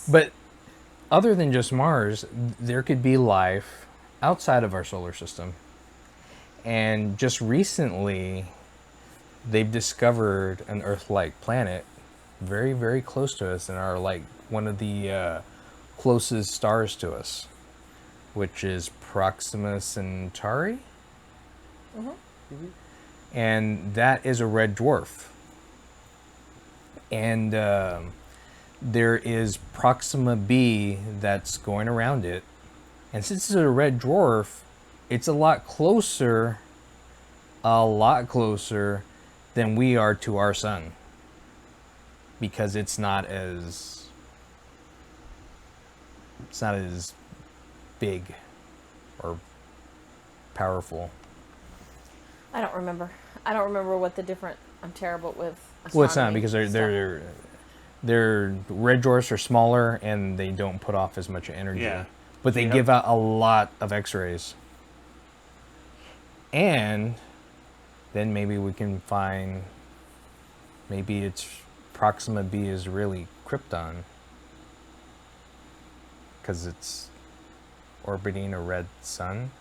S1: But other than just Mars, there could be life outside of our solar system. And just recently, they've discovered an Earth-like planet very, very close to us and are like one of the closest stars to us, which is Proxima Centauri. And that is a red dwarf. And there is Proxima b that's going around it. And since it's a red dwarf, it's a lot closer than we are to our sun. Because it's not as big or powerful.
S2: I don't remember what the different, I'm terrible with astronomy.
S1: Well, it's not, because their red dwarfs are smaller and they don't put off as much energy.
S3: Yeah.
S1: But they give out a lot of X-rays. And then maybe we can find, maybe it's Proxima b is really Krypton. Because it's orbiting a red sun.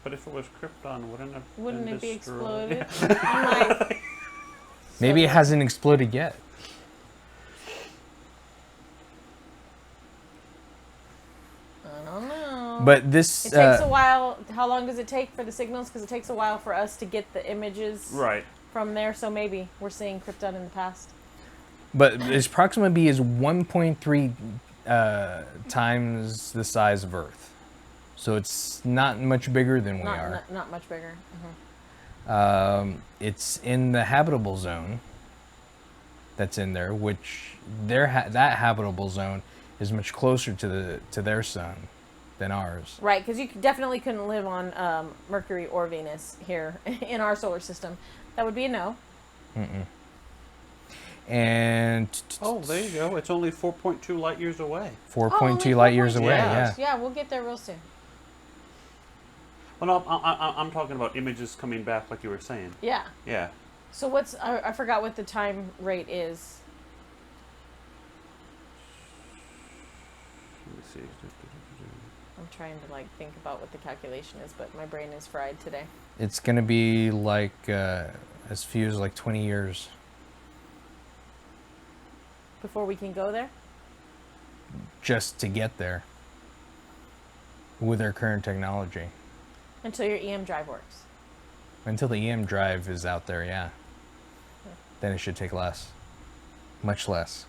S3: But if it was Krypton, wouldn't
S2: Wouldn't
S3: it
S2: it be
S3: destroyed?
S2: exploded? I'm like,
S1: Maybe it hasn't exploded yet.
S2: I don't know.
S1: But this...
S2: It takes a while. How long does it take for the signals? Because it takes a while for us to get the images
S3: Right.
S2: from there. So maybe we're seeing Krypton in the past.
S1: But this Proxima b is 1.3 times the size of Earth. So it's not much bigger than we are.
S2: Not much bigger.
S1: It's in the habitable zone that's in there, which that habitable zone is much closer to their sun than ours.
S2: Right, because you definitely couldn't live on Mercury or Venus here in our solar system. That would be a no.
S1: And
S3: Oh, there you go. It's only 4.2 light years away.
S1: 4.2 light years away.
S3: Yeah.
S1: Yeah.
S2: Yeah, we'll get there real soon.
S3: Well, no, I'm talking about images coming back, like you were saying.
S2: Yeah.
S3: Yeah.
S2: So what's I forgot what the time rate is.
S3: Let me see.
S2: I'm trying to think about what the calculation is, but my brain is fried today.
S1: It's gonna be like as few as 20 years.
S2: Before we can go there?
S1: Just to get there with our current technology.
S2: Until your EM drive works.
S1: Until the EM drive is out there, yeah. Then it should take less. Much less.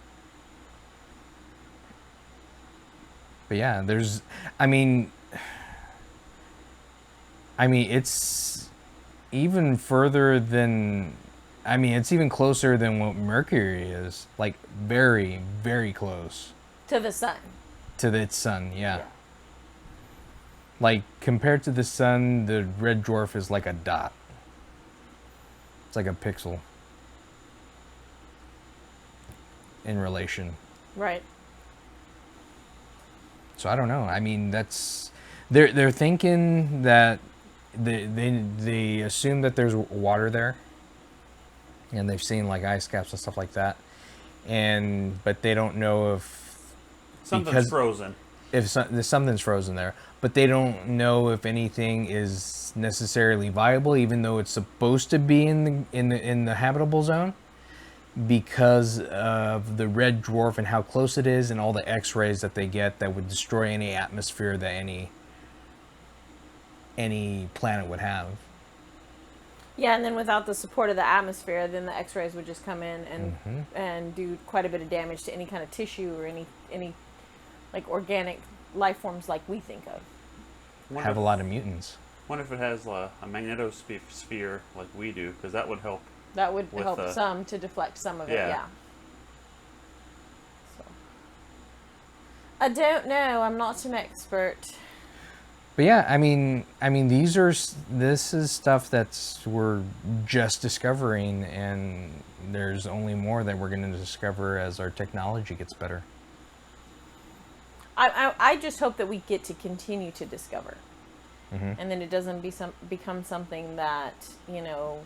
S1: But yeah, there's, I mean, it's even further than, it's even closer than what Mercury is. Like, very, very close.
S2: To the sun.
S1: To its sun, yeah. Like, compared to the sun, the red dwarf is like a dot. It's like a pixel. In relation.
S2: Right.
S1: So I don't know. That's... They're thinking that they assume that there's water there. And they've seen ice caps and stuff like that. But they don't know if...
S3: Something's frozen.
S1: If something's frozen there. But they don't know if anything is necessarily viable, even though it's supposed to be in the habitable zone, because of the red dwarf and how close it is, and all the X-rays that they get that would destroy any atmosphere that any planet would have.
S2: Yeah, and then without the support of the atmosphere, then the X-rays would just come in and do quite a bit of damage to any kind of tissue or any like organic life forms like we think of.
S1: Have a lot of mutants.
S3: Wonder if it has a magnetosphere like we do, because that would help.
S2: That would
S3: With,
S2: help some to deflect some of it.
S3: yeah.
S2: Yeah. So. I don't know. I'm not an expert.
S1: But yeah, I mean, this is stuff we're just discovering, and there's only more that we're going to discover as our technology gets better.
S2: I just hope that we get to continue to discover,
S1: Mm-hmm.
S2: and then it doesn't become something that, you know,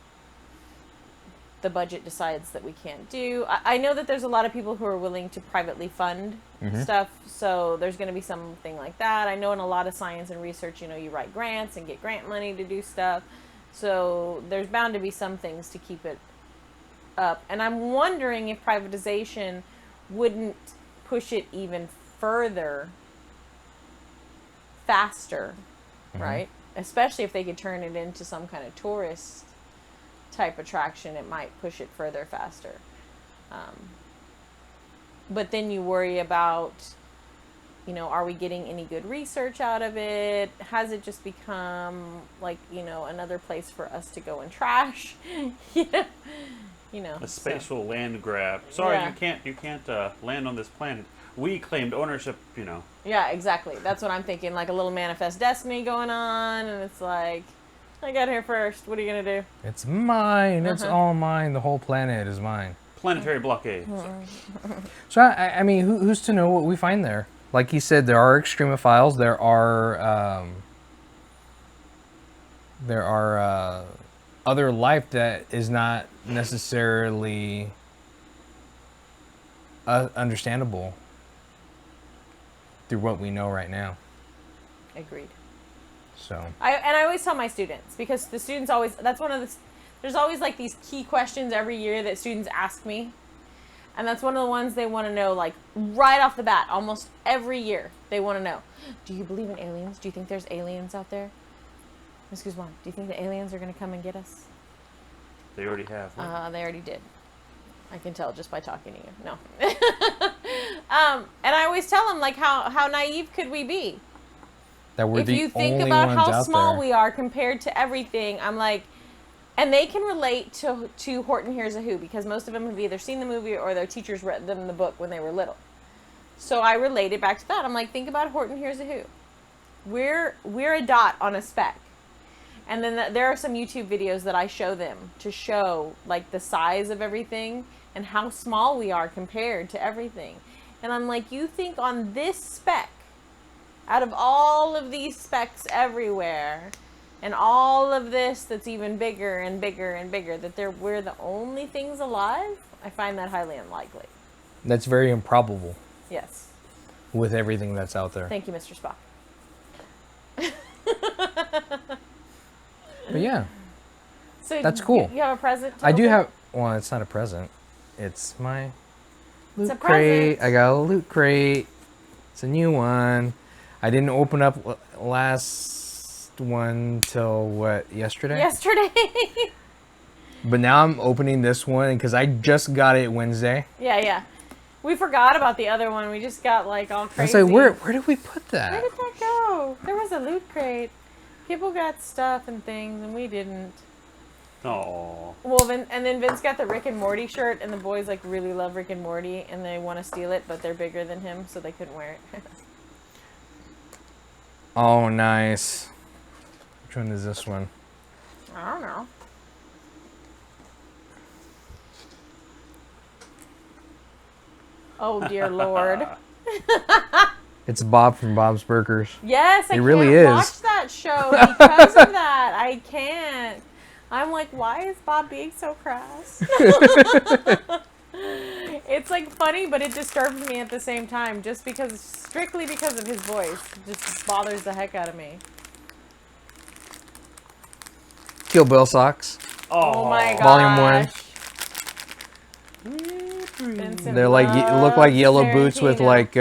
S2: the budget decides that we can't do. I know that there's a lot of people who are willing to privately fund stuff, so there's going to be something like that. I know in a lot of science and research, you know, you write grants and get grant money to do stuff, so there's bound to be some things to keep it up. And I'm wondering if privatization wouldn't push it even further, faster, right? Especially if they could turn it into some kind of tourist type attraction, it might push it further faster. But then you worry about, you know, are we getting any good research out of it? Has it just become like, you know, another place for us to go and trash? You know,
S3: A spatial land grab. Sorry,
S2: Yeah.
S3: you can't land on this planet. We claimed ownership, you know.
S2: Yeah, exactly. That's what I'm thinking. Like a little manifest destiny going on, and it's like, I got here first. What are you gonna do?
S1: It's mine. It's all mine. The whole planet is mine.
S3: Planetary blockade.
S1: So I mean, who's to know what we find there? Like you said, there are extremophiles. There are other life that is not necessarily understandable through what we know right now.
S2: Agreed.
S1: So
S2: I always tell my students, because the students always, that's one of the, there's always like these key questions every year that students ask me. And that's one of the ones they want to know, like right off the bat, almost every year. They want to know, do you believe in aliens? Do you think there's aliens out there? Miss Guzman, do you think the aliens are going to come and get us?
S3: They already have. Right?
S2: They already did. I can tell just by talking to you. No. And I always tell them, like, how naive could we be?
S1: that we're
S2: If
S1: the
S2: you think
S1: only
S2: about
S1: ones
S2: how
S1: out
S2: small
S1: there.
S2: we are compared to everything, I'm like, and they can relate to Horton Hears a Who, because most of them have either seen the movie or their teachers read them the book when they were little. So I relate it back to that. I'm like, think about Horton Hears a Who. We're a dot on a speck. And then there are some YouTube videos that I show them to show like the size of everything and how small we are compared to everything. And I'm like, you think on this speck, out of all of these specks everywhere, and all of this that's even bigger and bigger and bigger, that we're the only things alive? I find that highly unlikely.
S1: That's very improbable
S2: Yes.
S1: with everything that's out there.
S2: Thank you, Mr. Spock.
S1: But yeah,
S2: So
S1: That's cool.
S2: You have a present? to
S1: I do
S2: open?
S1: have. Well, it's not a present. It's my loot
S2: a
S1: crate.
S2: present.
S1: I got a loot crate. It's a new one. I didn't open up last one till what, yesterday?
S2: Yesterday.
S1: But now I'm opening this one because I just got it Wednesday.
S2: Yeah. We forgot about the other one. We just got like all
S1: I
S2: crazy.
S1: was like, where did we put
S2: Where
S1: that?
S2: did that go? There was a loot crate. People got stuff and things, and we didn't.
S3: Oh.
S2: Well, then Vince got the Rick and Morty shirt, and the boys like really love Rick and Morty, and they want to steal it, but they're bigger than him, so they couldn't wear it.
S1: Oh, nice. Which one is this one?
S2: I don't know. Oh dear Lord.
S1: It's Bob from Bob's Burgers.
S2: Yes, I
S1: It really
S2: can't
S1: is.
S2: watch that show because of that. I can't. I'm like, why is Bob being so crass? It's like funny, but it disturbs me at the same time, just because, strictly because of his voice. It just bothers the heck out of me.
S1: Kill Bill socks.
S2: Oh my gosh.
S1: Volume 1.
S2: Vincent
S1: They're like look like yellow boots with
S2: Tarantino.
S1: like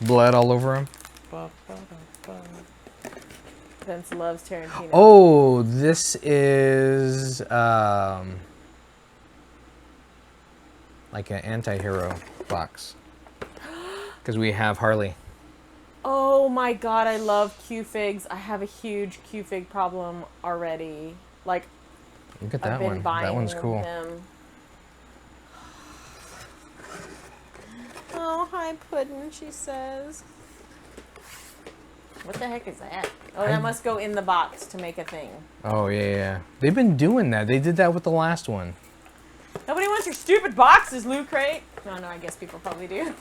S1: blood all over them.
S2: Pence loves Tarantino.
S1: Oh, this is like an anti-hero box. Because we have Harley.
S2: Oh my god, I love Q-Figs. I have a huge Q-Fig problem already. Like,
S1: Look at
S2: I've
S1: that
S2: been
S1: one.
S2: buying
S1: That one's cool.
S2: him. Oh, hi, Puddin', she says. What the heck is that? Oh, that must go in the box to make a thing.
S1: Oh, yeah. They've been doing that. They did that with the last one.
S2: Nobody wants your stupid boxes, Loot Crate. No, I guess people probably do.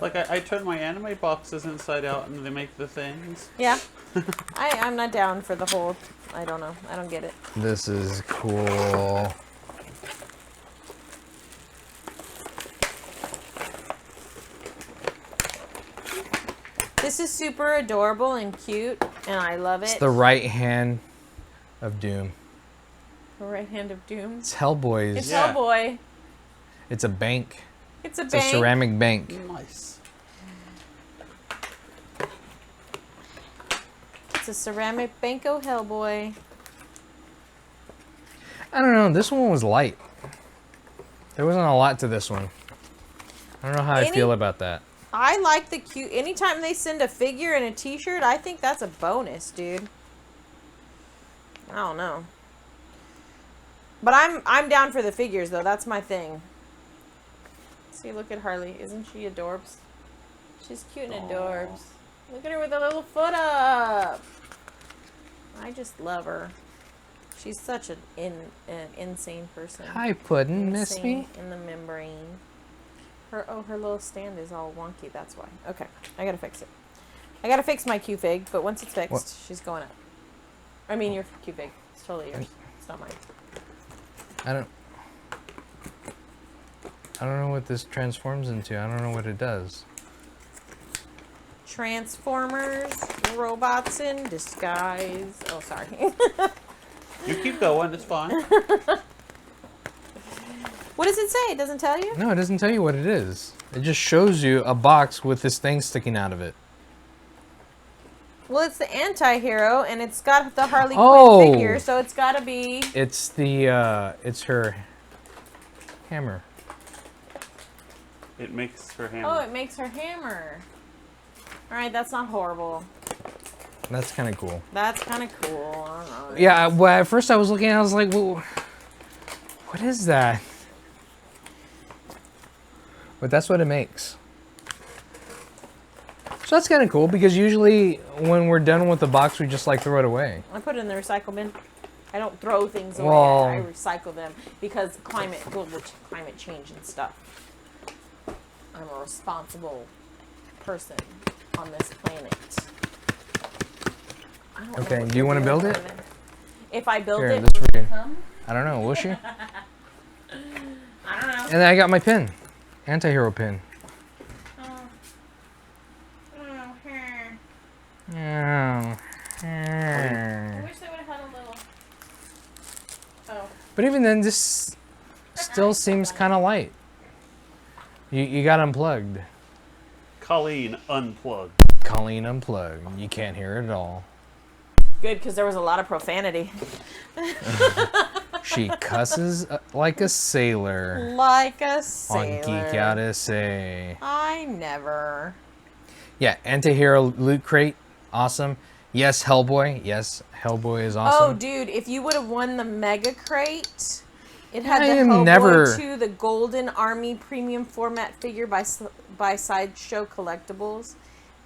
S3: Like, I turn my anime boxes inside out and they make the things.
S2: Yeah. I'm not down for the whole... I don't know. I don't get it.
S1: This is cool.
S2: This is super adorable and cute, and I love it.
S1: It's the right hand of Doom.
S2: The right hand of doom.
S1: It's Hellboy's.
S2: It's
S3: Yeah.
S2: Hellboy.
S1: It's a bank.
S2: It's a
S1: It's
S2: bank.
S1: a ceramic bank.
S3: Nice.
S2: It's a ceramic Banco Hellboy.
S1: I don't know. This one was light. There wasn't a lot to this one. I don't know how I feel about that.
S2: I like the cute. Anytime they send a figure and a T-shirt, I think that's a bonus, dude. I don't know. But I'm down for the figures though. That's my thing. See, look at Harley. Isn't she adorbs? She's cute and adorbs. Look at her with a little foot up. I just love her. She's such an insane person.
S1: Hi, Puddin'. Miss
S2: Insane
S1: me?
S2: in the membrane. Her little stand is all wonky. That's why. Okay, I gotta fix it. I gotta fix my Q-Fig, but once it's fixed,
S1: What?
S2: she's going up. I mean, your Q-Fig. It's totally yours. It's not mine.
S1: I don't know what this transforms into. I don't know what it does.
S2: Transformers, robots in disguise. Oh, sorry.
S3: You keep going, it's fine.
S2: What does it say? It doesn't tell you?
S1: No, it doesn't tell you what it is. It just shows you a box with this thing sticking out of it.
S2: Well, it's the anti-hero, and it's got the Harley
S1: Oh!
S2: Quinn figure, so it's got to be...
S1: It's the, it's her hammer.
S3: It makes her hammer.
S2: Oh, it makes her hammer. All right, that's not horrible.
S1: That's kind of cool.
S2: That's kind of cool. I don't know.
S1: Yeah, well, at first I was looking, I was like, well, what is that? But that's what it makes. So that's kind of cool, because usually when we're done with the box, we just like throw it away.
S2: I put it in the recycle bin. I don't throw things away.
S1: Well-
S2: I recycle them because global climate change and stuff. I'm a responsible person on this planet. I don't know
S1: Okay,
S2: what
S1: do you
S2: you're
S1: want to
S2: doing
S1: build it?
S2: over there. If I build
S1: Here,
S2: it,
S1: this for
S2: will
S1: you.
S2: you come?
S1: I don't know, will she?
S2: I don't know.
S1: And then I got my pin. Anti-hero pin. Oh.
S2: I wish they would have had a little. Oh.
S1: But even then, this still seems kind of light. You got unplugged.
S3: Colleen unplugged.
S1: Colleen unplugged. You can't hear it at all.
S2: Good, because there was a lot of profanity.
S1: She cusses like a sailor
S2: Like a
S1: on
S2: sailor.
S1: Geek Out SA.
S2: I never.
S1: Yeah, anti-hero loot crate, awesome. Yes, Hellboy. Yes, Hellboy is
S2: Oh,
S1: awesome.
S2: dude, if you would have won the Mega Crate, it had
S1: I
S2: the
S1: am
S2: Hellboy
S1: never-
S2: 2, the Golden Army premium format figure by Sideshow Collectibles.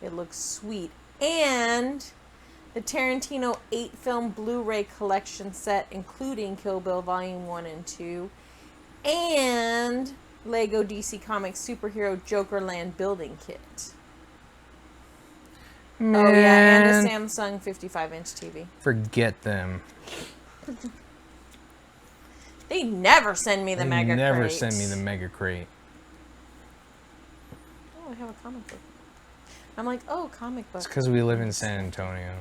S2: It looks sweet. And the Tarantino 8-film Blu-ray collection set, including Kill Bill Volume 1 and 2. And Lego DC Comics Superhero Jokerland Building Kit.
S1: Man,
S2: Oh, yeah, and a Samsung 55-inch TV.
S1: forget them.
S2: They never send me the
S1: They
S2: Mega
S1: never
S2: Crate.
S1: send me the Mega Crate.
S2: Oh, I have a comic book. I'm like, oh, comic book.
S1: It's because we live in San Antonio.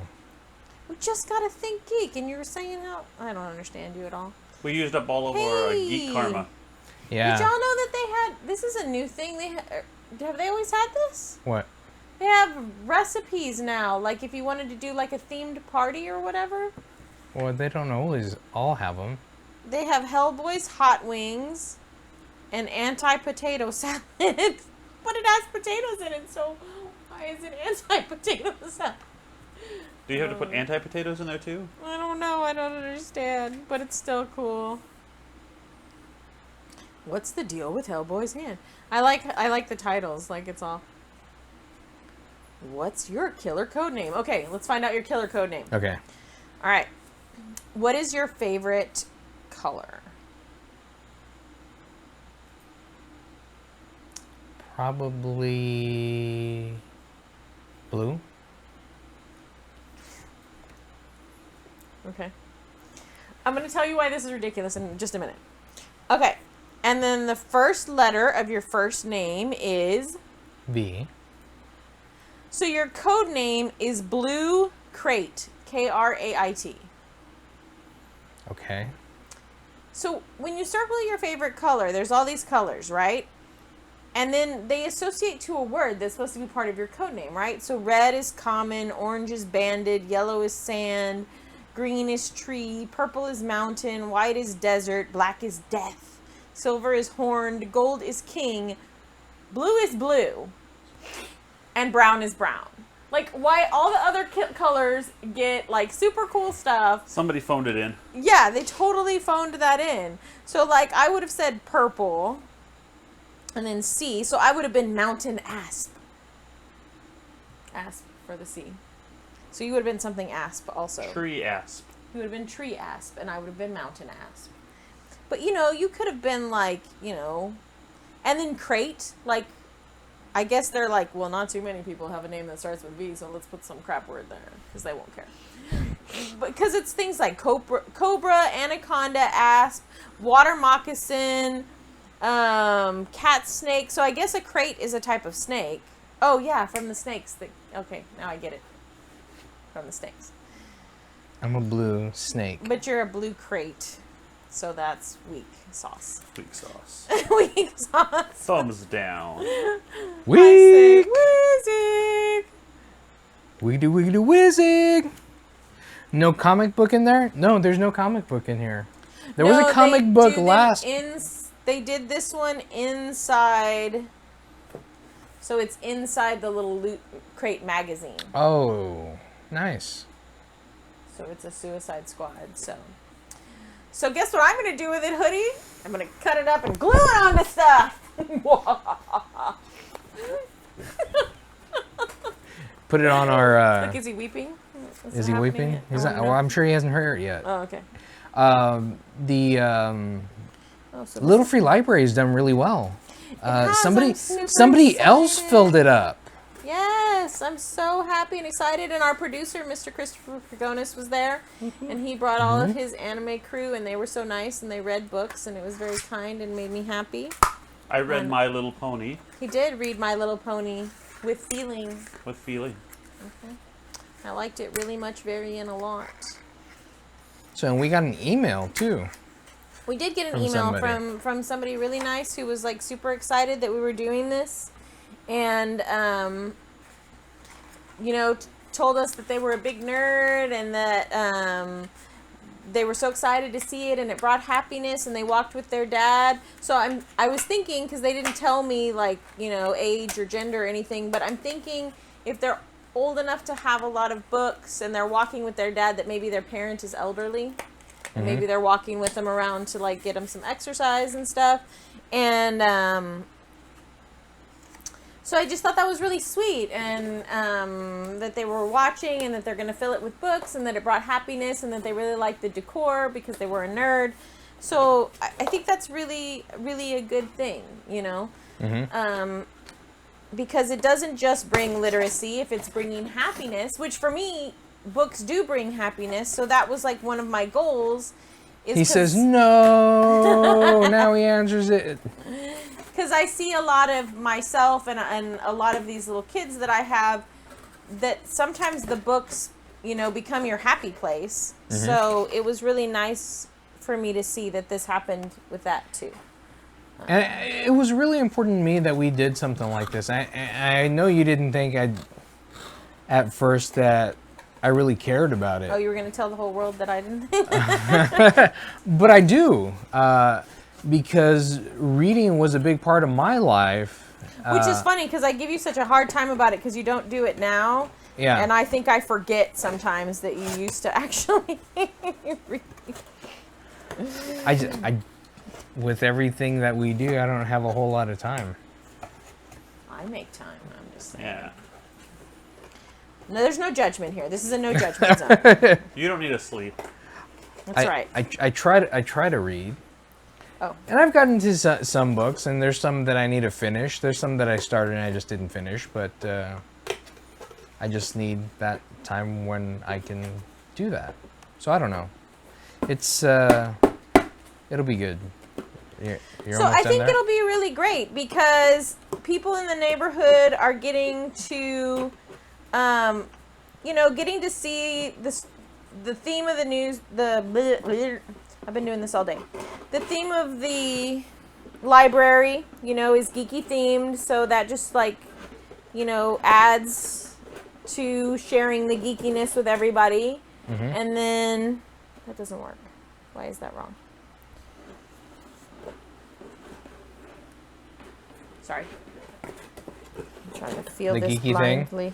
S2: We just got to ThinkGeek, and you were saying how... I don't understand you at all.
S3: We used up all of our
S2: Hey!
S3: Geek Karma.
S1: Yeah.
S2: Did y'all know that they had... This is a new thing. Have they always had this?
S1: What?
S2: They have recipes now, like if you wanted to do like a themed party or whatever.
S1: Well, they don't always all have them.
S2: They have Hellboy's hot wings and anti-potato salad. But it has potatoes in it, so why is it anti-potato salad?
S3: Do you have to put anti-potatoes in there too?
S2: I don't know. I don't understand, but it's still cool. What's the deal with Hellboy's hand? I like the titles. Like it's all. What's your killer code name? Okay, let's find out your killer code name.
S1: Okay.
S2: All right. What is your favorite color?
S1: Probably blue.
S2: Okay. I'm going to tell you why this is ridiculous in just a minute. Okay. And then the first letter of your first name is...
S1: V.
S2: So your code name is Blue Crate. Krait.
S1: Okay.
S2: So when you circle your favorite color, there's all these colors, right? And then they associate to a word that's supposed to be part of your code name, right? So red is common, orange is banded, yellow is sand, green is tree, purple is mountain, white is desert, black is death, silver is horned, gold is king, blue is blue, and brown is brown. Like, why all the other colors get, like, super cool stuff.
S3: Somebody phoned it in.
S2: Yeah, they totally phoned that in. So, like, I would have said purple, and then C, so I would have been mountain asp. Asp for the C. So you would have been something asp also.
S3: Tree asp.
S2: You would have been tree asp, and I would have been mountain asp. But, you know, you could have been, like, you know, and then crate, like, I guess they're like, well, not too many people have a name that starts with V, so let's put some crap word there, because they won't care. Because it's things like cobra, anaconda, asp, water moccasin, cat snake. So I guess a crate is a type of snake. Oh, yeah, from the snakes. Okay, now I get it. From the snakes.
S1: I'm a blue snake.
S2: But you're a blue crate, so that's weak sauce.
S3: Weak sauce.
S2: Weak sauce.
S3: Thumbs down.
S1: Weak.
S2: I say whizzing.
S1: Wiggity whizzing. No comic book in there? No, there's no comic book in here. There was a comic book last.
S2: They did this one inside. So it's inside the little Loot Crate magazine.
S1: Oh, nice.
S2: So it's a Suicide Squad. So guess what I'm going to do with it, Hoodie? I'm going to cut it up and glue it onto stuff.
S1: Put it on our.
S2: Look, is he weeping?
S1: Is he weeping?
S2: Yet?
S1: He's
S2: Oh,
S1: not,
S2: no.
S1: well, I'm sure he hasn't heard it yet.
S2: Oh, okay. So
S1: Little Free Library has done really well.
S2: has.
S1: Somebody
S2: I'm super
S1: somebody else
S2: excited.
S1: filled it up.
S2: Yes, I'm so happy and excited. And our producer, Mr. Christopher Pergonis, was there. And he brought all of his anime crew, and they were so nice, and they read books, and it was very kind and made me happy.
S3: I read My Little Pony
S2: He did read My Little Pony with feeling.
S3: with feeling.
S2: Okay. I liked it really much, very in a lot.
S1: So we got an email too.
S2: We did get an
S1: From
S2: email
S1: somebody.
S2: from somebody really nice who was like super excited that we were doing this, and you know, told us that they were a big nerd and that they were so excited to see it and it brought happiness, and they walked with their dad. So I was thinking, because they didn't tell me like, you know, age or gender or anything, but I'm thinking if they're old enough to have a lot of books and they're walking with their dad, that maybe their parent is elderly. And maybe they're walking with them around to like get them some exercise and stuff. And so I just thought that was really sweet, and that they were watching, and that they're going to fill it with books, and that it brought happiness, and that they really liked the decor because they were a nerd. So I think that's really, really a good thing, you know, because it doesn't just bring literacy if it's bringing happiness, which for me, books do bring happiness. So that was like one of my goals.
S1: He says no. Now he answers it.
S2: Because I see a lot of myself and a lot of these little kids that I have, that sometimes the books, you know, become your happy place. So it was really nice for me to see that this happened with that too.
S1: And it was really important to me that we did something like this. I know you didn't think at first that I really cared about it.
S2: Oh, you were going to tell the whole world that I didn't think?
S1: But I do, because reading was a big part of my life.
S2: Which is funny because I give you such a hard time about it because you don't do it now.
S1: Yeah.
S2: And I think I forget sometimes that you used to actually read.
S1: With everything that we do, I don't have a whole lot of time.
S2: I make time. I'm just saying.
S3: Yeah.
S2: No, there's no judgment here. This is a no judgment zone.
S3: You don't need to sleep.
S2: That's right.
S1: I try to read.
S2: Oh.
S1: And I've gotten to some books, and there's some that I need to finish. There's some that I started and I just didn't finish, but I just need that time when I can do that. So I don't know. It's it'll be good. You're
S2: So
S1: almost
S2: I
S1: done
S2: think
S1: there?
S2: it'll be really great because people in the neighborhood are getting to, getting to see this. The theme of the news. I've been doing this all day. The theme of the library, is geeky themed, so that just adds to sharing the geekiness with everybody.
S1: Mm-hmm.
S2: And then that doesn't work. Why is that wrong? Sorry. I'm trying to feel
S1: The
S2: this
S1: geeky thing?
S2: blindly.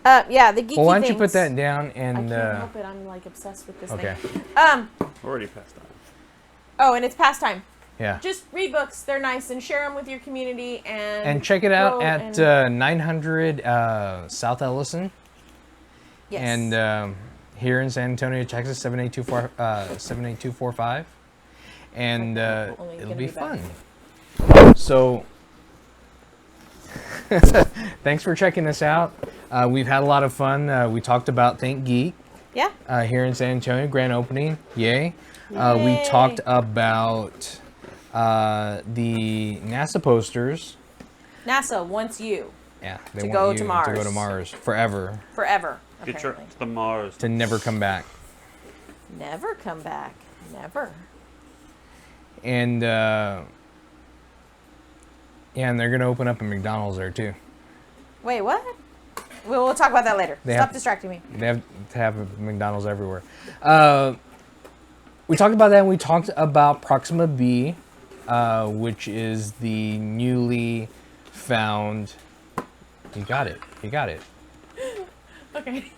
S2: Yeah, the geeky
S1: Well, why don't you
S2: things.
S1: put that down
S2: I
S1: and
S2: can't help it. I'm obsessed with this
S1: okay.
S2: thing.
S3: Already past time.
S2: Oh, and it's pastime.
S1: Yeah.
S2: Just read books. They're nice and share them with your community
S1: And check it out
S2: go
S1: at
S2: and-
S1: 900 South Ellison.
S2: Yes.
S1: And here in San Antonio, Texas, 78245. And
S2: Only
S1: it'll
S2: gonna
S1: be
S2: be better.
S1: fun. So, thanks for checking us out. We've had a lot of fun. We talked about ThinkGeek
S2: Yeah.
S1: here in San Antonio, grand opening. Yay. We
S2: Yay.
S1: talked about the NASA posters.
S2: NASA wants you
S1: Yeah, they
S2: To
S1: want
S2: go
S1: you
S2: to
S1: to go to
S2: Mars.
S1: Mars forever,
S2: forever.
S3: Get your
S2: Apparently.
S3: to the Mars.
S1: to never come back.
S2: Never come back. Never.
S1: And yeah, and they're gonna open up a McDonald's there too.
S2: Wait, what? We'll talk about that later.
S1: They
S2: Stop
S1: have-
S2: distracting me.
S1: They have to have a McDonald's everywhere. We talked about that. And we talked about Proxima B, which is the newly found. You got it. You got it.
S2: Okay.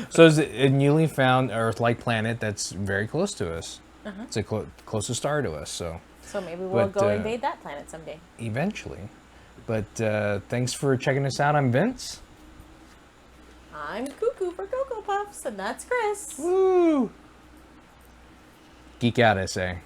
S1: So it's a newly found Earth-like planet that's very close to us. It's the closest star to us. So
S2: So maybe we'll
S1: But,
S2: go invade that planet someday.
S1: eventually. But thanks for checking us out. I'm Vince.
S2: I'm Cuckoo for Cocoa Puffs, and that's Chris.
S1: Woo! Geek out, I say.